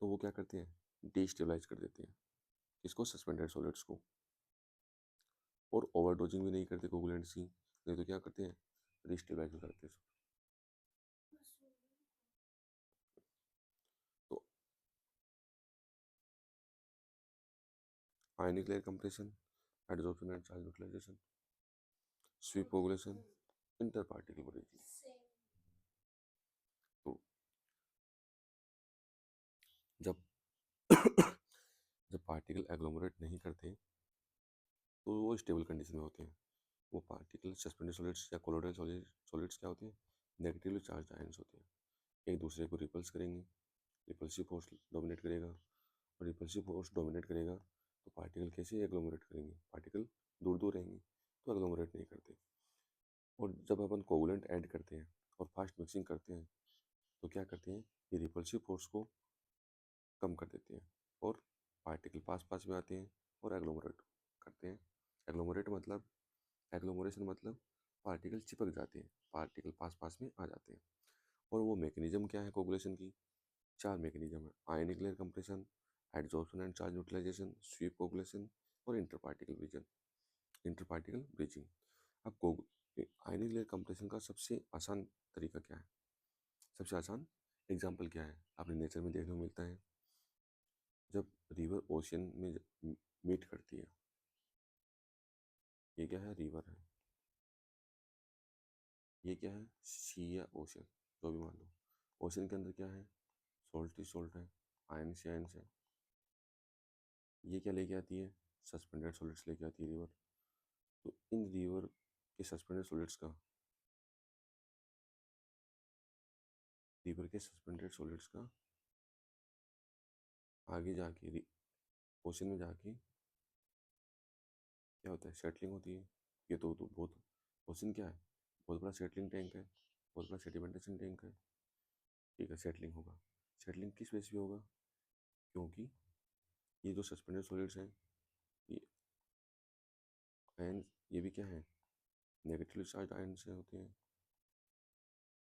तो वो क्या करते हैं, डिस्टेबलाइज कर देते हैं इसको, सस्पेंडेड सॉलिड्स को। और ओवरडोजिंग भी नहीं करते कोगुलेंट्स की, नहीं तो क्या करते हैं, डिस्टेबलाइज करते हैं। तो ionic layer compression, adsorption and charge neutralisation, sweep coagulation, inter particle bridging. तो जब जब पार्टिकल एग्लोमरेट नहीं करते तो वो स्टेबल कंडीशन में होते हैं। वो पार्टिकल सस्पेंडेड सॉलिड्स या कोलोइडल सॉलिड्स क्या होते हैं, नेगेटिवली चार्ज आयंस होते हैं, एक दूसरे को रिपल्स करेंगे, रिपल्सिव फोर्स डोमिनेट करेगा, और रिपल्सिव फोर्स डोमिनेट करेगा तो पार्टिकल कैसे एग्लोमरेट करेंगे, पार्टिकल दूर दूर रहेंगे तो एग्लोमरेट नहीं करते। और जब अपन कोगुलेंट ऐड करते हैं और फास्ट मिक्सिंग करते हैं तो क्या करते हैं, ये रिपल्सिव फोर्स को कम कर देते हैं और पार्टिकल पास पास में आते हैं और एग्लोमरेट करते हैं। एग्लोमरेट मतलब, एग्लोमरेशन मतलब पार्टिकल चिपक जाते हैं, पार्टिकल पास पास में आ जाते हैं। और वो मैकेनिज्म क्या है कोगुलेशन की, चार मैकेनिज्म है, ionic layer compression, adsorption and charge neutralisation, sweep coagulation और inter particle bridging. Inter particle bridging. अब आयनिक लेयर कंप्रेशन का सबसे आसान तरीका क्या है, सबसे आसान एग्जाम्पल क्या है, आपने नेचर में देखने को मिलता है, जब रिवर ओशियन में मीट करती है, ये क्या है, रिवर है, ये क्या है, सी या ओशन, जो भी मान लो। ओशन के अंदर क्या है, सोल्ट ही सोल्ट है, आयन से आयन है। ये क्या लेके आती है, सस्पेंडेड सॉलिड्स लेके आती है रिवर। तो इन रिवर के सस्पेंडेड सॉलिड्स का, रिवर के सस्पेंडेड सॉलिड्स का आगे जाके ओशन में जाके क्या होता है, सेटलिंग होती है। ये तो बहुत, ओशन क्या है, बहुत बड़ा सेटलिंग टैंक है, बहुत बड़ा सेडिमेंटेशन टैंक है। ठीक है, सेटलिंग होगा, सेटलिंग किस बेस पे होगा, क्योंकि ये जो सस्पेंडेड सॉलिड्स हैं, ये आयन, ये भी क्या है, नेगेटिवली चार्ज आयन से होते हैं,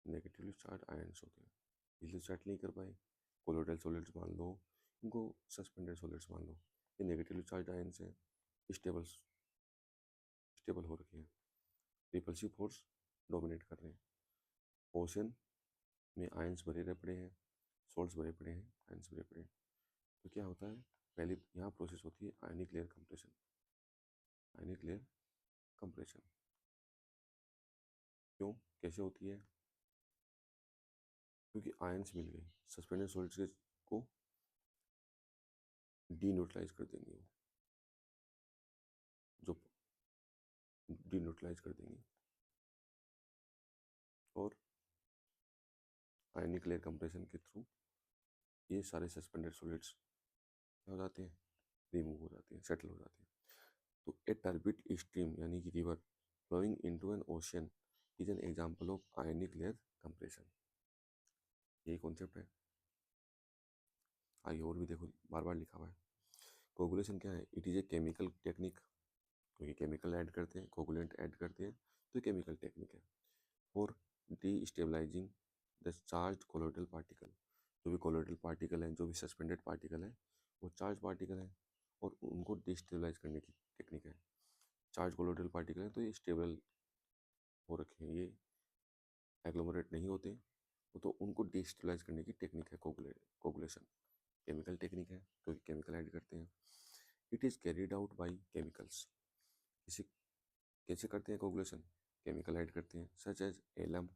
नेगेटिवली चार्ज आयन्स होते हैं, इसलिए सेट नहीं कर पाए। कोलोइडल सॉलिड्स मान लो, इनको सस्पेंडेड सॉलिड्स मान लो, ये नेगेटिवली चार्ज आयन्स हैं, स्टेबल स्टेबल हो रखे हैं, रिपल्सिव फोर्स डोमिनेट कर रहे हैं। ओशन में आयन्स भरे रह पड़े हैं, सॉल्ट्स भरे पड़े हैं, आयन्स भरे पड़े हैं। तो क्या होता है, पहले यहाँ प्रोसेस होती है आयनिक लेयर कंप्रेशन, आयनिक लेयर कंप्रेशन। क्यों, कैसे होती है, क्योंकि आयन्स मिल गए, सस्पेंडेड सॉलिड्स को डी न्यूट्रलाइज कर देंगे, वो जो डी न्यूट्रलाइज कर देंगे, और आयनिक लेयर कंप्रेशन के थ्रू ये सारे सस्पेंडेड सॉलिड्स क्या हो जाते हैं, रिमूव हो जाते हैं, सेटल हो जाते हैं। तो ए टर्बिड स्ट्रीम यानी कि river flowing into an ocean is an example of ionic layer compression. यही कॉन्सेप्ट है, आगे और भी देखो, बार बार लिखा हुआ है। कोगुलेशन क्या है, it is a chemical technique, क्योंकि केमिकल ऐड करते हैं, कोगुलेंट ऐड करते हैं तो केमिकल टेक्निक है, for destabilizing the charge colloidal particle. जो भी कोलोइडल पार्टिकल हैं, जो भी सस्पेंडेड पार्टिकल हैं, वो चार्ज पार्टिकल हैं और उनको डिस्टेबलाइज करने की टेक्निक है। चार्ज कोलोइडल पार्टिकल हैं तो ये स्टेबल हो रखे हैं, ये एग्लोमरेट नहीं होते, वो तो उनको डिस्टेबलाइज करने की टेक्निक है कोगुलेशन, केमिकल टेक्निक है क्योंकि केमिकल ऐड करते हैं। It is carried out by chemicals, इसे कैसे करते हैं कोगुलेशन, केमिकल ऐड करते हैं, सच एज एलम,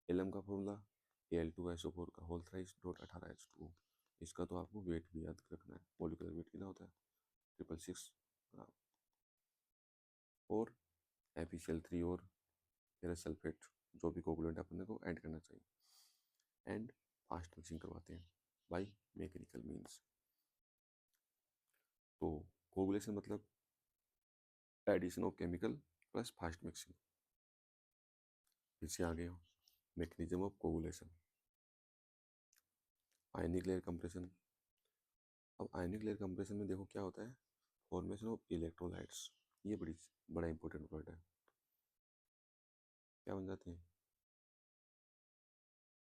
एलम का फॉर्मूला Al2SO4 का होल थ्राइस डॉट 18H2O। इसका तो आपको वेट भी याद रखना है, मोलिकुलर वेट कितना होता है, 666 ग्राम। और FeCl3 और फेरस सल्फेट, जो भी कोगुलेंट अपने को ऐड करना चाहिए, एंड फास्ट मिक्सिंग करवाते हैं बाई मैकेनिकल मीन्स। तो कोगुलेशन मतलब addition of chemical plus fast mixing. फिर से आ गए हो, mechanism of coagulation, ionic layer compression. अब आयनिक लेयर कंप्रेशन में देखो क्या होता है, फॉर्मेशन ऑफ इलेक्ट्रोलाइट्स, ये बड़ा इंपॉर्टेंट वर्ड है। क्या बन जाते हैं,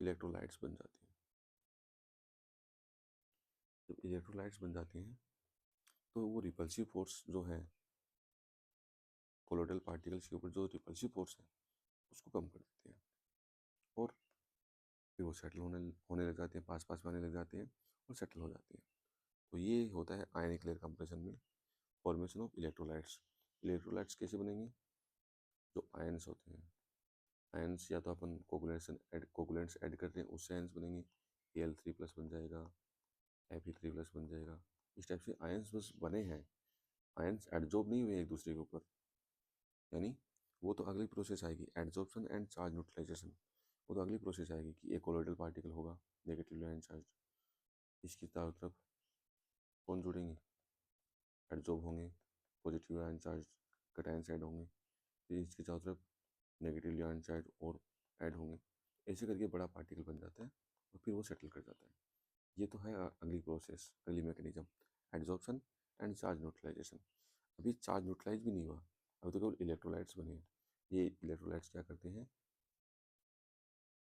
इलेक्ट्रोलाइट्स बन जाती हैं। जब इलेक्ट्रोलाइट्स बन जाती हैं तो वो रिपल्सिव फोर्स जो है कोलोइडल पार्टिकल्स के ऊपर, जो रिपल्सिव फोर्स है उसको कम कर देते हैं और फिर वो सेटल होने लग जाते हैं, पास पास में आने लग जाते हैं और सेटल हो जाते हैं। तो ये होता है आयनिक लेयर कंप्रेशन में फॉर्मेशन ऑफ इलेक्ट्रोलाइट्स। इलेक्ट्रोलाइट्स कैसे बनेंगे? जो आयन्स होते हैं, आयन्स या तो अपन कोगुलेंट्स ऐड करते हैं उससे आयन्स बनेंगे, Al3+ बन जाएगा, Fe3+ बन जाएगा। इस टाइप से आयन्स बस बने हैं, आयन्स एडजॉर्ब नहीं हुए एक दूसरे के ऊपर, यानी वो तो अगली प्रोसेस आएगी, एडजॉर्प्शन एंड चार्ज न्यूट्रलाइजेशन। वो तो अगली प्रोसेस आएगी कि एक कोलोइडल पार्टिकल होगा नेगेटिवली आयन चार्ज, इसकी चारों तरफ कौन जुड़ेंगे? एडजॉर्ब होंगे, positive ion charge cations add होंगे, फिर इसकी चारों तरफ नेगेटिवली आयन चार्ज और ऐड होंगे। ऐसे करके बड़ा पार्टिकल बन जाता है और फिर वो सेटल कर जाता है। ये तो है अगली प्रोसेस, अगली mechanism, adsorption and charge neutralization. अभी चार्ज न्यूट्रलाइज भी नहीं हुआ, अभी तो केवल इलेक्ट्रोलाइट्स बने हैं। ये इलेक्ट्रोलाइट्स क्या करते हैं?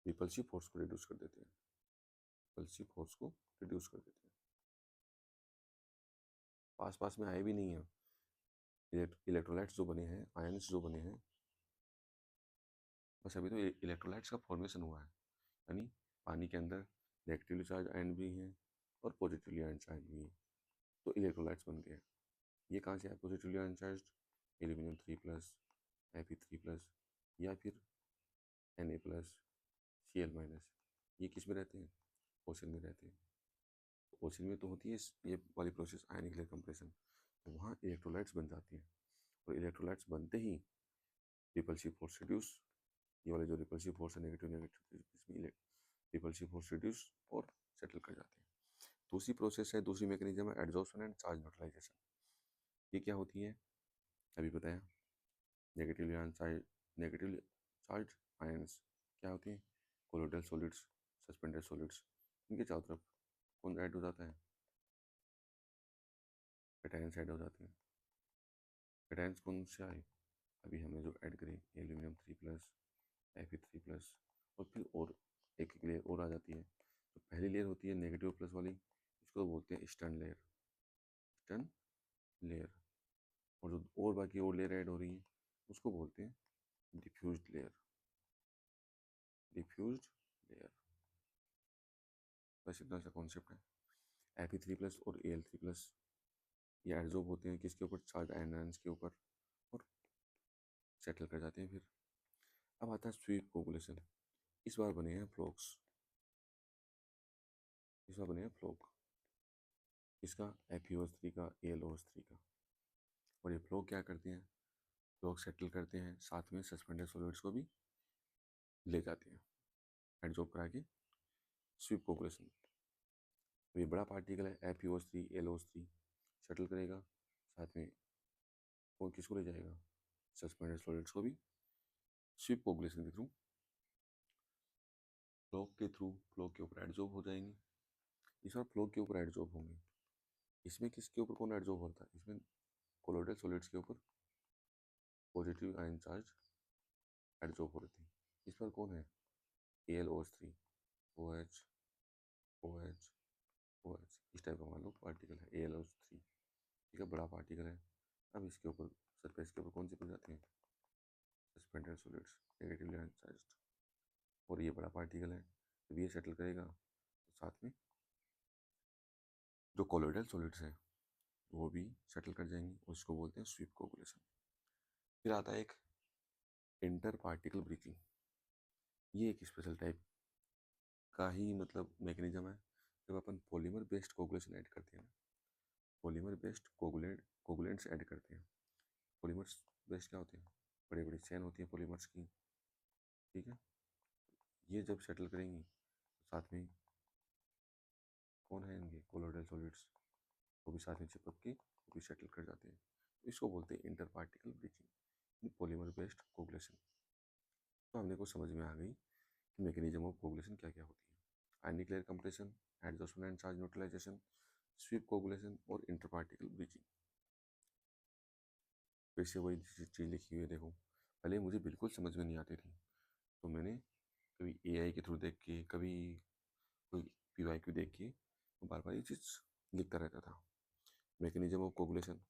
रिपल्सिव फोर्स को रिड्यूस कर देते हैं, रिपल्सिव फोर्स को रिड्यूस कर देते हैं। पास पास में आए भी नहीं है, इलेक्ट्रोलाइट्स जो बने हैं, आयन्स जो बने हैं, बस अभी तो इलेक्ट्रोलाइट्स का फॉर्मेशन हुआ है, यानी पानी के अंदर नेगेटिवली चार्ज आयन भी हैं और पॉजिटिवली आयन चार्ज भी हैं, तो इलेक्ट्रोलाइट्स बन गए। ये कहाँ से है positively ion charge? Aluminium 3+, Fe3+, या फिर Na+, Cl-, ये किस में रहते हैं? ओशन में रहते हैं। ओशन में तो होती है ये वाली प्रोसेस आयनिक लेयर कंप्रेशन, तो वहाँ इलेक्ट्रोलाइट्स बन जाती हैं और इलेक्ट्रोलाइट्स बनते ही रिपल्सिव फोर्स रिड्यूस, ये वाले जो रिपल्सिव फोर्स है नेगेटिव नेगेटिव, इसमें रिपल्सिव फोर्स रिड्यूस और सेटल कर जाते हैं। दूसरी प्रोसेस है, दूसरी मैकेनिज्म है एडजॉर्प्शन एंड चार्ज न्यूट्रलाइजेशन। ये क्या होती है? अभी बताया, नेगेटिवली चार्ज आयंस क्या होती हैं? कोलोइडल सॉलिड्स, सस्पेंडेड सॉलिड्स, इनके चारों तरफ कौन ऐड हो जाता है? कैटायंस ऐड हो जाते हैं। कैटायंस कौन से आए? अभी हमने जो ऐड करी, Al3+, Fe3+, और फिर और एक एक लेयर और आ जाती है। तो पहली लेयर होती है नेगेटिव प्लस वाली, इसको बोलते हैं ईस्टर्न लेयर, ईस्टर्न लेयर। और जो और बाकी और लेयर ऐड हो रही हैं उसको बोलते हैं डिफ्यूज्ड लेयर, डिफ्यूज्ड लेयर। बस इतना सा कॉन्सेप्ट है। Fe3+ और Al3+ ये एडजॉर्ब होते हैं किसके ऊपर? चार्ज आयन्स के ऊपर, और सेटल कर जाते हैं। फिर अब आता है स्वीप कोगुलेशन। इस बार बने हैं फ्लोक्स, इस बार बने हैं फ्लोक, इसका FeO3 का, AlOH3 का। और ये फ्लोक क्या करते हैं? फ्लोक सेटल करते हैं, साथ में सस्पेंडेड सॉलिड्स को भी ले जाते हैं एडजॉर्ब करा के स्वीप कोगुलेशन। ये बड़ा पार्टिकल है FeO3 AlOH3, सेटल करेगा, साथ में और किसको ले जाएगा? सस्पेंडेड सॉलिड्स को भी स्वीप कोगुलेशन के थ्रू, फ्लोक के थ्रू, फ्लोक के ऊपर एडजॉर्ब हो जाएंगे। इस बार फ्लोक के ऊपर एडजॉर्ब होंगे। इसमें किसके ऊपर कौन एडजॉर्ब होता है? इसमें कोलोइडल सॉलिड्स के ऊपर पॉजिटिव आयन चार्ज एडजॉर्ब हो रही थी। इस पर कौन है? AlOH3, OH, OH, OH, इस टाइप का मान लो पार्टिकल है AlOH3, ठीक है, बड़ा पार्टिकल है। अब इसके ऊपर सरफेस के ऊपर कौन सी पड़ जाती हैं? Suspended solids, negatively ion charge. और ये बड़ा पार्टिकल है, जब ये सेटल करेगा तो साथ में जो कोलोइडल सॉलिड्स हैं वो भी सेटल कर जाएंगी, उसको बोलते हैं स्वीप कोगुलेशन। फिर आता है एक इंटर पार्टिकल ब्रीचिंग। ये एक स्पेशल टाइप का ही मतलब मैकेनिज्म है। जब अपन पॉलीमर बेस्ड कोगुलेशन ऐड करते हैं ना, पॉलीमर बेस्ड कोगुलेंट्स ऐड करते हैं। पॉलीमर्स बेस्ड क्या होते हैं? बड़ी बड़ी चेन होती है पॉलीमर्स की, ठीक है। ये जब सेटल करेंगी तो साथ में कौन है इनके? कोलोइडल सॉलिड्स, वो भी साथ में चिपक के वो भी सेटल कर जाते हैं। इसको बोलते हैं inter particle breaching, polymer based coagulation. तो हमने को समझ में आ गई कि मैकेनिज्म ऑफ कोगुलेशन क्या क्या होती है। Ionic layer compression, adsorption and charge neutralisation, sweep coagulation और इंटर पार्टिकल ब्रीचिंग। फिर से वही चीज़ लिखी हुई है, देखो। पहले मुझे बिल्कुल समझ में नहीं आती थी, तो मैंने कभी एआई के थ्रू देख के, कभी कोई पीवाईक्यू देख के बार बार ये चीज़ लिखता रहता था। Mechanism of coagulation,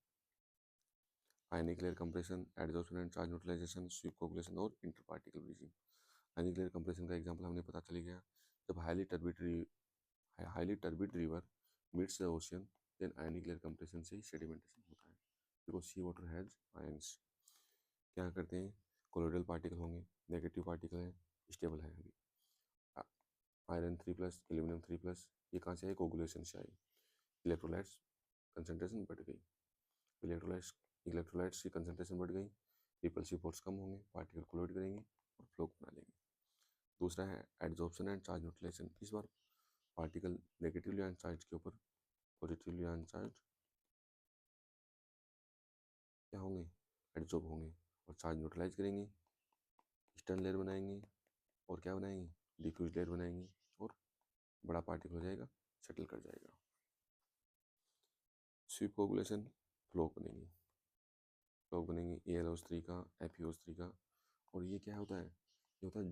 ionic layer compression, adsorption and charge neutralisation, sweep coagulation और inter particle bridging. Ionic layer compression का एग्जांपल हमने पता चल गया। जब highly turbid river meets the ocean, then ionic layer compression से ही सेडिमेंटेशन होता है, because sea water has ions. क्या करते हैं, कोलोइडल पार्टिकल होंगे, नेगेटिव पार्टिकल है, स्टेबल है अभी। आयरन 3+, एल्यूमिनियम 3+, ये कहाँ से आई, कोगुलेशन से आई। इलेक्ट्रोलाइट्स कंसनट्रेशन बढ़ गई, इलेक्ट्रोलाइट्स इलेक्ट्रोलाइट्स की कंसनट्रेशन बढ़ गई, रिपल्सिव फोर्स कम होंगे, पार्टिकल कोलोइड करेंगे और फ्लो बना लेंगे। दूसरा है एड्जॉर्प्शन एंड चार्ज न्यूट्रलाइजेशन। इस बार पार्टिकल नेगेटिवली आयन चार्ज के ऊपर पॉजिटिवली आयन चार्ज क्या होंगे, एड्जॉर्ब होंगे और चार्ज न्यूट्रलाइज करेंगे, ईस्टर्न लेयर बनाएंगे और क्या बनाएंगे, डिफ्यूज लेयर बनाएंगे और बड़ा पार्टिकल हो जाएगा, सेटल कर जाएगा। स्वीप कोगुलेशन, फ्लोक बनेंगी, फ्लोक बनेंगे AlO3 का, FeO3 का। और ये क्या होता है, ये होता है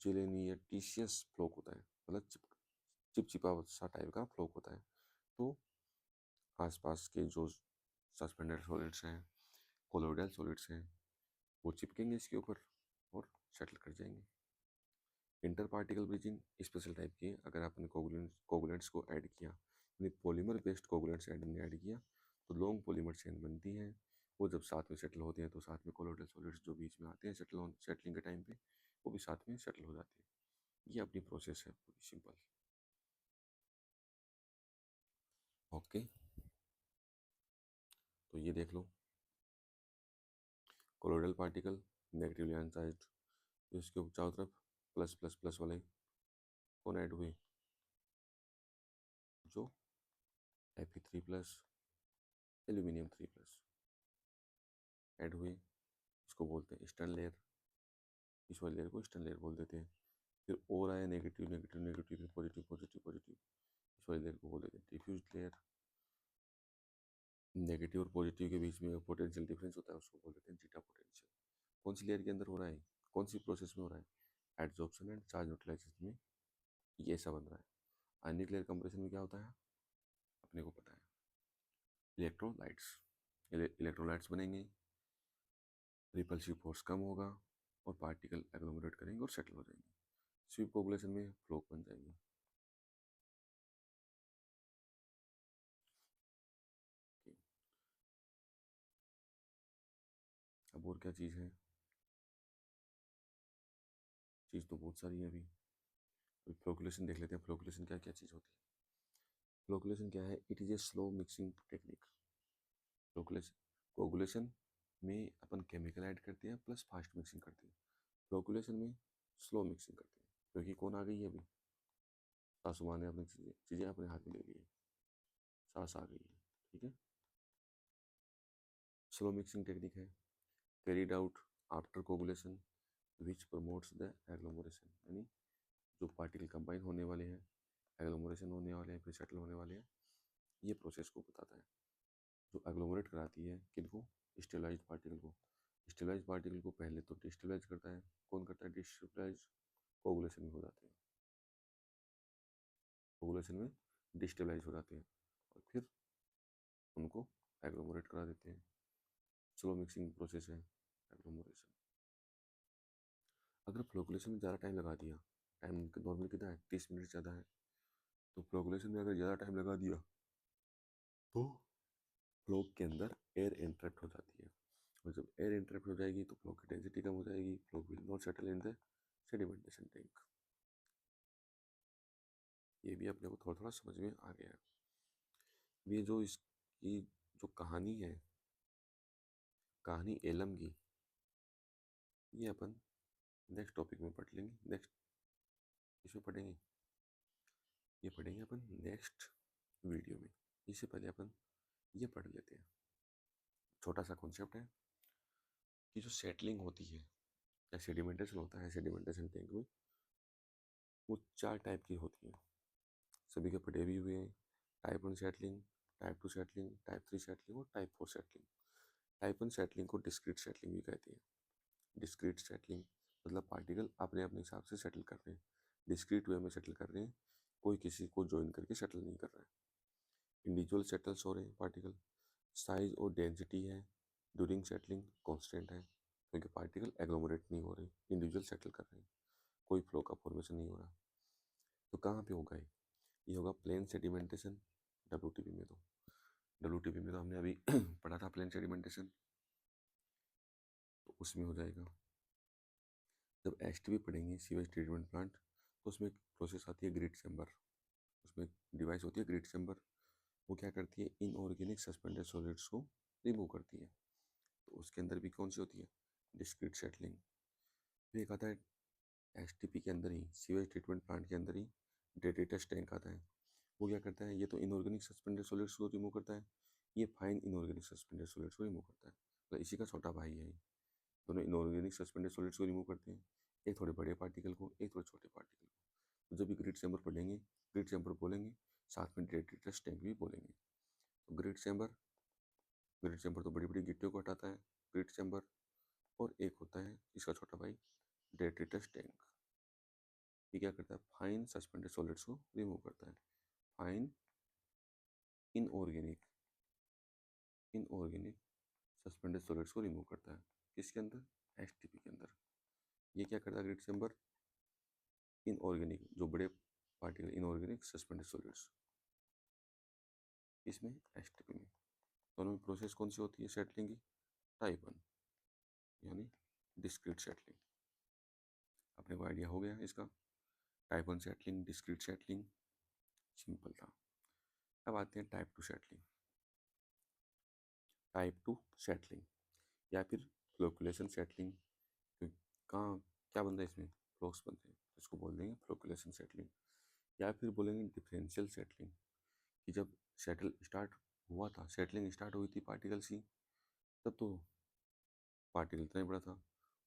जेलेनियटिशियस फ्लोक होता है, मतलब चिपचिपा सा टाइप का फ्लोक होता है। तो आसपास के जो सस्पेंडेड सॉलिड्स हैं, कोलोइडल सॉलिड्स हैं, वो चिपकेंगे इसके ऊपर और सेटल कर जाएंगे। Inter particle bridging special type की है। अगर आपने कोगुलेंट्स को ऐड किया, यानी पॉलीमर बेस्ड कोगुलेंट्स ऐड किया, तो लॉन्ग पॉलीमर चेन बनती है। वो जब साथ में सेटल होते हैं तो साथ में कोलोइडल सॉलिड्स जो बीच में आते हैं सेटलिंग के टाइम पे, वो भी साथ में सेटल हो जाते हैं। ये अपनी प्रोसेस है पूरी सिंपल। ओके, तो ये देख लो, colloidal particle negatively ion charged, तो इसके चारों तरफ प्लस प्लस प्लस वाले कौन ऐड हुए, जो Fe3+, एल्यूमिनियम 3+ ऐड हुए। इसको बोलते हैं ईस्टर्न लेयर, इस वाली लेयर को ईस्टर्न लेयर बोल देते हैं। फिर और आया नेगेटिव नेगेटिव नेगेटिव, फिर पॉजिटिव पॉजिटिव पॉजिटिव, इस वाली लेयर को बोल देते हैं डिफ्यूज लेयर। नेगेटिव और पॉजिटिव के बीच में पोटेंशियल डिफरेंस होता है, उसको बोल देते हैं जीटा पोटेंशियल। कौन सी लेयर के अंदर हो रहा है, कौन सी प्रोसेस में हो रहा है, एड्जॉर्प्शन एंड चार्ज न्यूट्रलाइजेशन में ये ऐसा बन रहा है। आयनिक लेयर कंप्रेशन में क्या होता है, अपने को पता है, इलेक्ट्रोलाइट्स इलेक्ट्रोलाइट्स बनेंगे, रिपल्सिव फोर्स कम होगा और पार्टिकल एग्लोमरेट करेंगे और सेटल हो जाएंगे। स्वीप कोगुलेशन में फ्लोक बन जाएंगे। अब और क्या चीज़ है, चीज़ तो बहुत सारी है अभी। फ्लोकुलेशन देख लेते हैं, फ्लोकुलेशन क्या क्या चीज़ होती है। फ्लोकुलेशन क्या है, it is a slow mixing technique. Flocculation coagulation में अपन केमिकल ऐड करते हैं प्लस फास्ट मिक्सिंग करते हैं, फ्लोकुलेशन में स्लो मिक्सिंग करते हैं। क्योंकि कौन आ गई है अभी, सासू माँ ने अपनी चीज़ें अपने हाथ में ले ली है, सास आ गई है, ठीक है। स्लो मिक्सिंग टेक्निक है, carried out after coagulation which promotes the agglomeration, यानी जो पार्टिकल कंबाइन होने वाले हैं, एग्लोमरेशन होने वाले हैं, फिर सेटल होने वाले हैं, ये प्रोसेस को बताता है। जो एग्लोमरेट कराती है किनको, स्टेबलाइज्ड पार्टिकल को। स्टेबलाइज्ड पार्टिकल को पहले तो डिस्टेबलाइज करता है, कौन करता है, डिस्टेबलाइज कोगुलेशन में हो जाते हैं, कोगुलेशन में डिस्टेबलाइज हो जाते हैं और फिर उनको एग्लोमरेट करा देते हैं। स्लो मिक्सिंग प्रोसेस है एग्लोमरेशन। अगर फ्लोकुलेशन में ज़्यादा टाइम लगा दिया, टाइम नॉर्मल कितना है, 30 मिनट ज़्यादा है, तो फ्लोकुलेशन में अगर ज़्यादा टाइम लगा दिया तो फ्लो के अंदर एयर इंटरप्ट हो जाती है, और जब एयर इंटरप्ट हो जाएगी तो फ्लो की डेंसिटी कम हो जाएगी, flow will not settle in the sedimentation tank. ये भी अपने को थोड़ा थोड़ा समझ में आ गया है। ये जो इसकी जो कहानी है, कहानी एलम की, ये अपन नेक्स्ट टॉपिक में पढ़ लेंगे। नेक्स्ट इसमें पढ़ेंगे, ये पढ़ेंगे अपन नेक्स्ट वीडियो में। इससे पहले अपन ये पढ़ लेते हैं, छोटा सा कॉन्सेप्ट है कि जो सेटलिंग होती है या सेडिमेंटेशन होता है सेडिमेंटेशन टैंक में, वो 4 टाइप की होती हैं, सभी के पढ़े भी हुए हैं। Type 1 settling, type 2 settling, type 3 settling और टाइप 4 सेटलिंग। टाइप 1 सेटलिंग को डिस्क्रीट सेटलिंग भी कहते हैं। डिस्क्रीट सेटलिंग मतलब पार्टिकल अपने अपने हिसाब से सेटल कर रहे हैं, डिस्क्रीट वे में सेटल कर रहे हैं, कोई किसी को ज्वाइन करके सेटल नहीं कर रहा है। इंडिविजुअल सेटल्स हो रहे हैं पार्टिकल, साइज और डेंसिटी है ड्यूरिंग सेटलिंग कांस्टेंट है, क्योंकि पार्टिकल एग्लोमरेट नहीं हो रहे, इंडिविजुअल सेटल कर रहे हैं, कोई फ्लो का फॉर्मेशन नहीं हो रहा। तो कहाँ पे होगा ये होगा प्लेन सेडिमेंटेशन डब्ल्यूटीपी में। तो डब्ल्यूटीपी में तो हमने अभी पढ़ा था प्लेन सेडिमेंटेशन, तो उसमें हो जाएगा। जब एचटीपी पढ़ेंगे सीवेज ट्रीटमेंट प्लांट, तो उसमें एक प्रोसेस आती है ग्रिड चैम्बर, उसमें डिवाइस होती है ग्रिड चैम्बर, वो क्या करती है इनऑर्गेनिक सस्पेंडेड सॉलिड्स को रिमूव करती है। तो उसके अंदर भी कौन सी होती है डिस्क्रीट सेटलिंग। फिर एक आता है एचटीपी के अंदर ही सीवेज ट्रीटमेंट प्लांट के अंदर ही डेट्रिटस टैंक आता है, वो क्या करता है ये तो इनऑर्गेनिक सस्पेंडेड सॉलिड्स को रिमूव करता है, ये फाइन इनऑर्गेनिक सस्पेंडेड सॉलिड्स को रिमूव करता है, तो इसी का छोटा भाई है। दोनों इनऑर्गेनिक सस्पेंडेड सॉलिड्स को रिमूव करते हैं, एक थोड़े बड़े पार्टिकल को, एक थोड़े छोटे पार्टिकल को। तो जब भी ग्रिड चैम्बर पढ़ेंगे, ग्रिड चैम्बर बोलेंगे, साथ में डेट्रिटस टैंक भी बोलेंगे। तो ग्रिड चैम्बर तो बड़ी बड़ी गिट्टियों को हटाता है ग्रिड चैम्बर, और एक होता है इसका छोटा भाई डेट्रिटस टैंक, ये क्या करता है फाइन सस्पेंडेड सॉलिड्स को रिमूव करता है, fine inorganic inorganic suspended solids को रिमूव करता है, किसके अंदर एचटीपी के अंदर। ये क्या करता है ग्रिड चैम्बर इनऑर्गेनिक जो बड़े पार्टिकल इनऑर्गेनिक सस्पेंडेड सॉलिड्स, इसमें एचटीपी में। दोनों में प्रोसेस कौन सी होती है सेटलिंग की, टाइप 1 यानी डिस्क्रीट सेटलिंग। अपने को आइडिया हो गया इसका, type 1 settling discrete settling simple था। अब आते हैं टाइप 2 सेटलिंग। टाइप 2 सेटलिंग या फिर फ्लोकुलेशन सेटलिंग, कहाँ क्या बनता है इसमें फ्लोक्स बनते हैं, तो इसको बोल देंगे फ्लोकुलेशन सेटलिंग, या फिर बोलेंगे डिफरेंशियल सेटलिंग, कि जब सेटल स्टार्ट हुआ था, सेटलिंग स्टार्ट हुई थी पार्टिकल्स की, तब तो पार्टिकल इतना ही बड़ा था,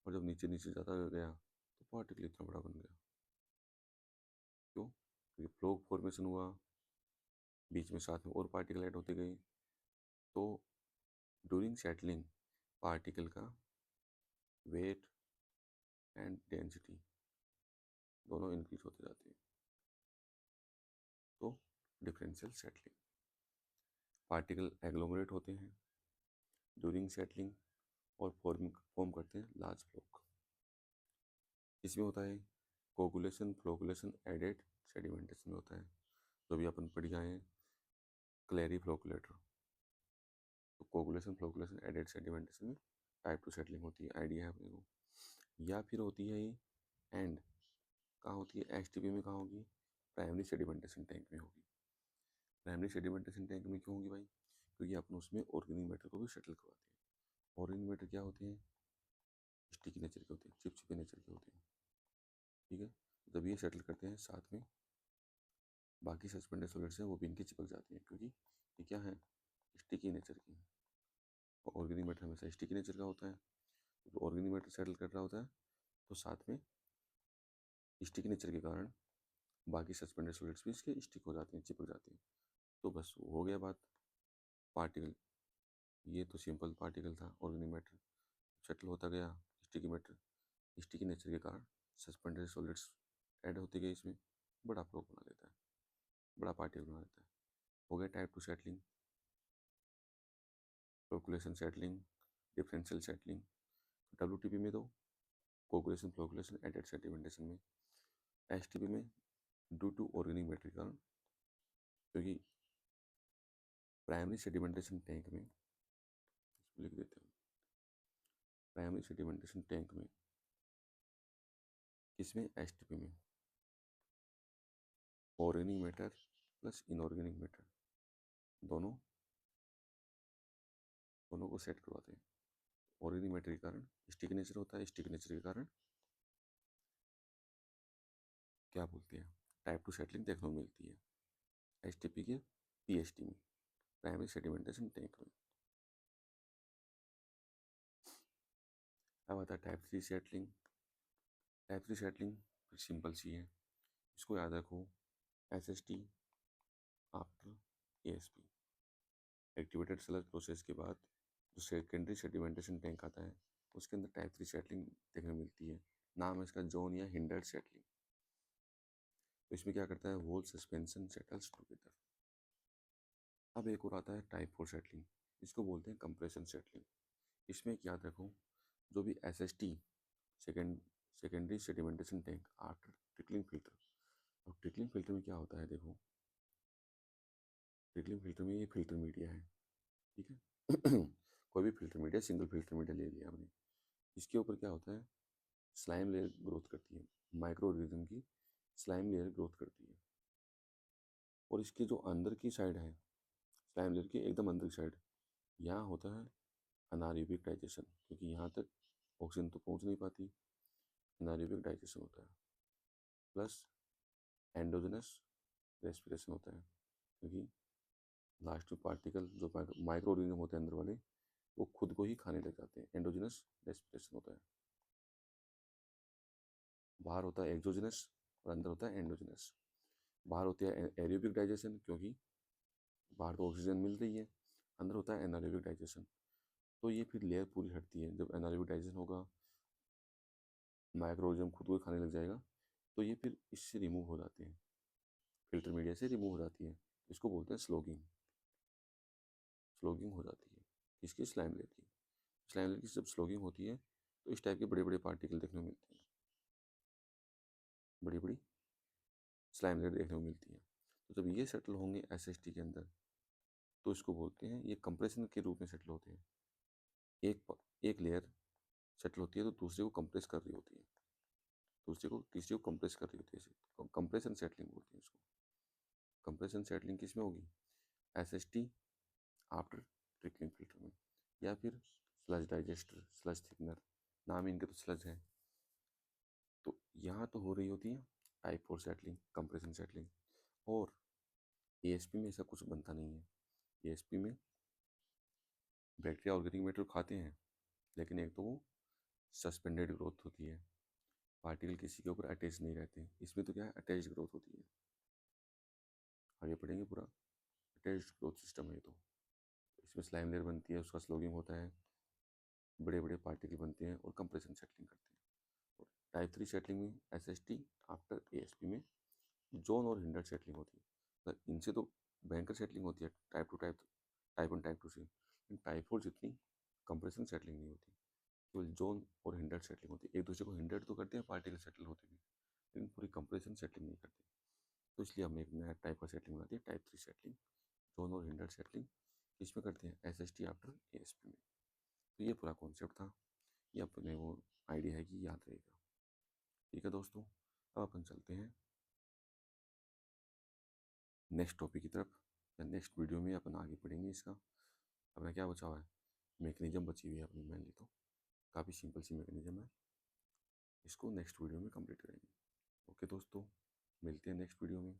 और जब नीचे नीचे ज़्यादा गया तो पार्टिकल इतना बड़ा बन गया। क्यों, क्योंकि फ्लो फॉर्मेशन हुआ, बीच में साथ में और पार्टिकल ऐड होते गए, तो ड्यूरिंग सेटलिंग पार्टिकल का वेट एंड डेंसिटी दोनों इंक्रीज होते जाते हैं। तो डिफरेंशियल सेटलिंग, पार्टिकल एग्लोमरेट होते हैं ड्यूरिंग सेटलिंग और फॉर्म करते हैं लार्ज फ्लोक। इसमें होता है कोगुलेशन फ्लोकुलेशन एडेड सेडिमेंटेशन में होता है, जो भी अपन पढ़ आए हैं क्लेरी फ्लोकुलेटर। तो कोगुलेशन फ्लोकुलेशन एडेड सेडिमेंटेशन में टाइप 2 सेटलिंग होती है, आइडिया है अपने को। या फिर होती है ये एंड कहाँ होती है एचटीपी में, कहाँ होगी प्राइमरी सेडिमेंटेशन टैंक में होगी। प्राइमरी सेडिमेंटेशन टैंक में क्यों होगी भाई, क्योंकि अपन उसमें ऑर्गेनिक मैटर को भी सेटल करवाते हैं। ऑर्गेनिक मैटर क्या होते हैं स्टिकी नेचर के होते हैं, चिपचिपे नेचर के होते हैं, ठीक है। जब ये सेटल करते हैं साथ में बाकी सस्पेंडेड सॉलिड्स हैं वो भी इनके चिपक जाती हैं, क्योंकि ये क्या है स्टिकी नेचर की है। और ऑर्गेनिक मैटर हमेशा स्टिकी नेचर का होता है, तो ऑर्गेनिक मैटर सेटल कर रहा होता है तो साथ में स्टिकी नेचर के कारण बाकी सस्पेंडेड सॉलिड्स भी इसके स्टिक हो जाते हैं, चिपक जाते हैं। तो बस हो गया बात, पार्टिकल ये तो सिंपल पार्टिकल था ऑर्गेनिक मैटर, सेटल होता गया स्टिकी मैटर, स्टिकी नेचर के कारण सस्पेंडेड सॉलिड्स ऐड होते गए, इसमें बड़ा फ्लोक बना देता है, बड़ा पार्टिकल बना देता है। हो गया type 2 settling, flocculation settling, differential settling. WTP में तो कोगुलेशन फ्लोकुलेशन एडेड सेडिमेंटेशन में, एचटीपी में ड्यू टू ऑर्गेनिक मैटर के कारण, क्योंकि प्राइमरी सेडिमेंटेशन टैंक में लिख देते हैं, प्राइमरी सेडिमेंटेशन टैंक में किसमें एचटीपी में organic matter plus inorganic matter दोनों दोनों को सेट करवाते हैं। ऑर्गेनिक मैटर के कारण स्टिक नेचर होता है, स्टिक नेचर के कारण क्या बोलते हैं टाइप 2 सेटलिंग देखने को मिलती है एचटीपी के पीएचटी में, प्राइमरी सेडिमेंटेशन टैंक में। अब आता है type 3 settling. Type 3 settling simple सी है, इसको याद रखो SST after ASP, activated sludge process के बाद जो सेकेंडरी सेडिमेंटेशन टैंक आता है उसके अंदर टाइप 3 सेटलिंग देखने को मिलती है। नाम है इसका जोन या हिंडर्ड सेटलिंग। तो इसमें क्या करता है, होल सस्पेंशन सेटल्स टुगेदर। अब एक और आता है टाइप 4 सेटलिंग, इसको बोलते हैं कंप्रेशन सेटलिंग। इसमें एक याद रखो, जो भी SST secondary sedimentation tank after trickling filter. अब ट्रिकलिंग फिल्टर में क्या होता है, देखो ट्रिकलिंग फिल्टर में ये फिल्टर मीडिया है, ठीक है। कोई भी filter media, single filter media ले लिया आपने, इसके ऊपर क्या होता है, स्लाइम लेयर ग्रोथ करती है, माइक्रो ऑर्गेनिज्म की स्लाइम लेयर ग्रोथ करती है। और इसके जो अंदर की साइड है, स्लाइम लेयर की एकदम अंदर की साइड, यहाँ होता है अनारोबिक डाइजेशन, क्योंकि यहाँ तक ऑक्सीजन तो पहुँच नहीं पाती, अनारोबिक डाइजेशन होता है। प्लस एंडोजनस रेस्पिरेशन होता है, क्योंकि लास्ट में पार्टिकल जो माइक्रो ऑर्गेनिज्म होते हैं अंदर वाले, वो खुद को ही खाने लग जाते हैं, एंडोजनस रेस्पिरेशन होता है। बाहर होता है एक्सोजनस और अंदर होता है एंडोजनस। बाहर होती है एरोबिक डाइजेशन, क्योंकि बाहर तो ऑक्सीजन मिल रही है, अंदर होता है एनारोबिक डाइजेशन। तो ये फिर लेयर पूरी हटती है, जब एनारोबिक डाइजेशन होगा, माइक्रो ऑर्गेनिज्म खुद को खाने लग जाएगा, तो ये फिर इससे रिमूव हो जाते हैं, फिल्टर मीडिया से रिमूव हो जाती है। इसको बोलते हैं स्लोगिंग। स्लोगिंग हो जाती है किसकी, स्लाइम लेयर की। स्लाइम लेयर की जब स्लोगिंग होती है तो इस टाइप के बड़े बड़े पार्टिकल देखने को मिलते हैं, बड़ी बड़ी स्लाइम लेयर देखने को मिलती है। तो जब ये सेटल होंगे SST के अंदर, तो इसको बोलते हैं, ये कंप्रेशन के रूप में सेटल होते हैं। एक लेयर सेटल होती है तो दूसरे को कंप्रेस कर रही होती है, दूसरे को तीसरे को कंप्रेस कर रही होती है, कंप्रेशन सेटलिंग बोलते हैं इसको। कंप्रेशन सेटलिंग किस में होगी, SST आफ्टर ट्रिकलिंग फिल्टर में, या फिर स्लज डाइजेस्टर, स्लज थिकनर, नाम इनके तो स्लज है। तो यहाँ तो हो रही होती है टाइप 4 सेटलिंग, कंप्रेशन सेटलिंग। और ASP में ऐसा कुछ बनता नहीं है। ASP में बैक्टीरिया ऑर्गेनिक मैटर खाते हैं, लेकिन एक तो वो सस्पेंडेड ग्रोथ होती है, पार्टिकल किसी के ऊपर अटैच नहीं रहते। इसमें तो क्या है, अटैच ग्रोथ होती है, आगे पढ़ेंगे पूरा। अटैच ग्रोथ सिस्टम है ये तो। इसमें स्लाइम लेयर बनती है, उसका स्लोगिंग होता है, बड़े बड़े पार्टिकल बनते हैं और कंप्रेशन सेटलिंग करते हैं। और टाइप 3 सेटलिंग में SST आफ्टर ASP में जोन और हिंडर्ड सेटलिंग होती है। तो इनसे तो भयंकर सेटलिंग होती है टाइप 2 टाइप 1 टाइप 2 से, लेकिन टाइप 4 जितनी कंप्रेशन सेटलिंग नहीं होती, केवल जोन और हिंडर्ड सेटलिंग होती है। एक दूसरे को हिंडर्ड तो करते हैं पार्टिकल सेटल होते भी, लेकिन पूरी कंप्रेशन सेटलिंग नहीं करते। तो इसलिए हमने एक नया टाइप का सेटलिंग बनाती है, टाइप 3 सेटलिंग, जोन और हिंडर्ड सेटलिंग। इसमें करते हैं SST आफ्टर ASP में। तो ये पूरा कॉन्सेप्ट था, ये अपने वो आइडिया है कि याद रहेगा। ठीक है दोस्तों, अब अपन चलते हैं नेक्स्ट टॉपिक की तरफ, या नेक्स्ट वीडियो में अपन आगे पढ़ेंगे इसका। अपना क्या बचा हुआ है, मैकेनिज्म बची हुई है अपनी, मेनली तो काफ़ी सिंपल सी मैकेनिज्म है, इसको नेक्स्ट वीडियो में कंप्लीट करेंगे। ओके दोस्तों, मिलते हैं नेक्स्ट वीडियो में।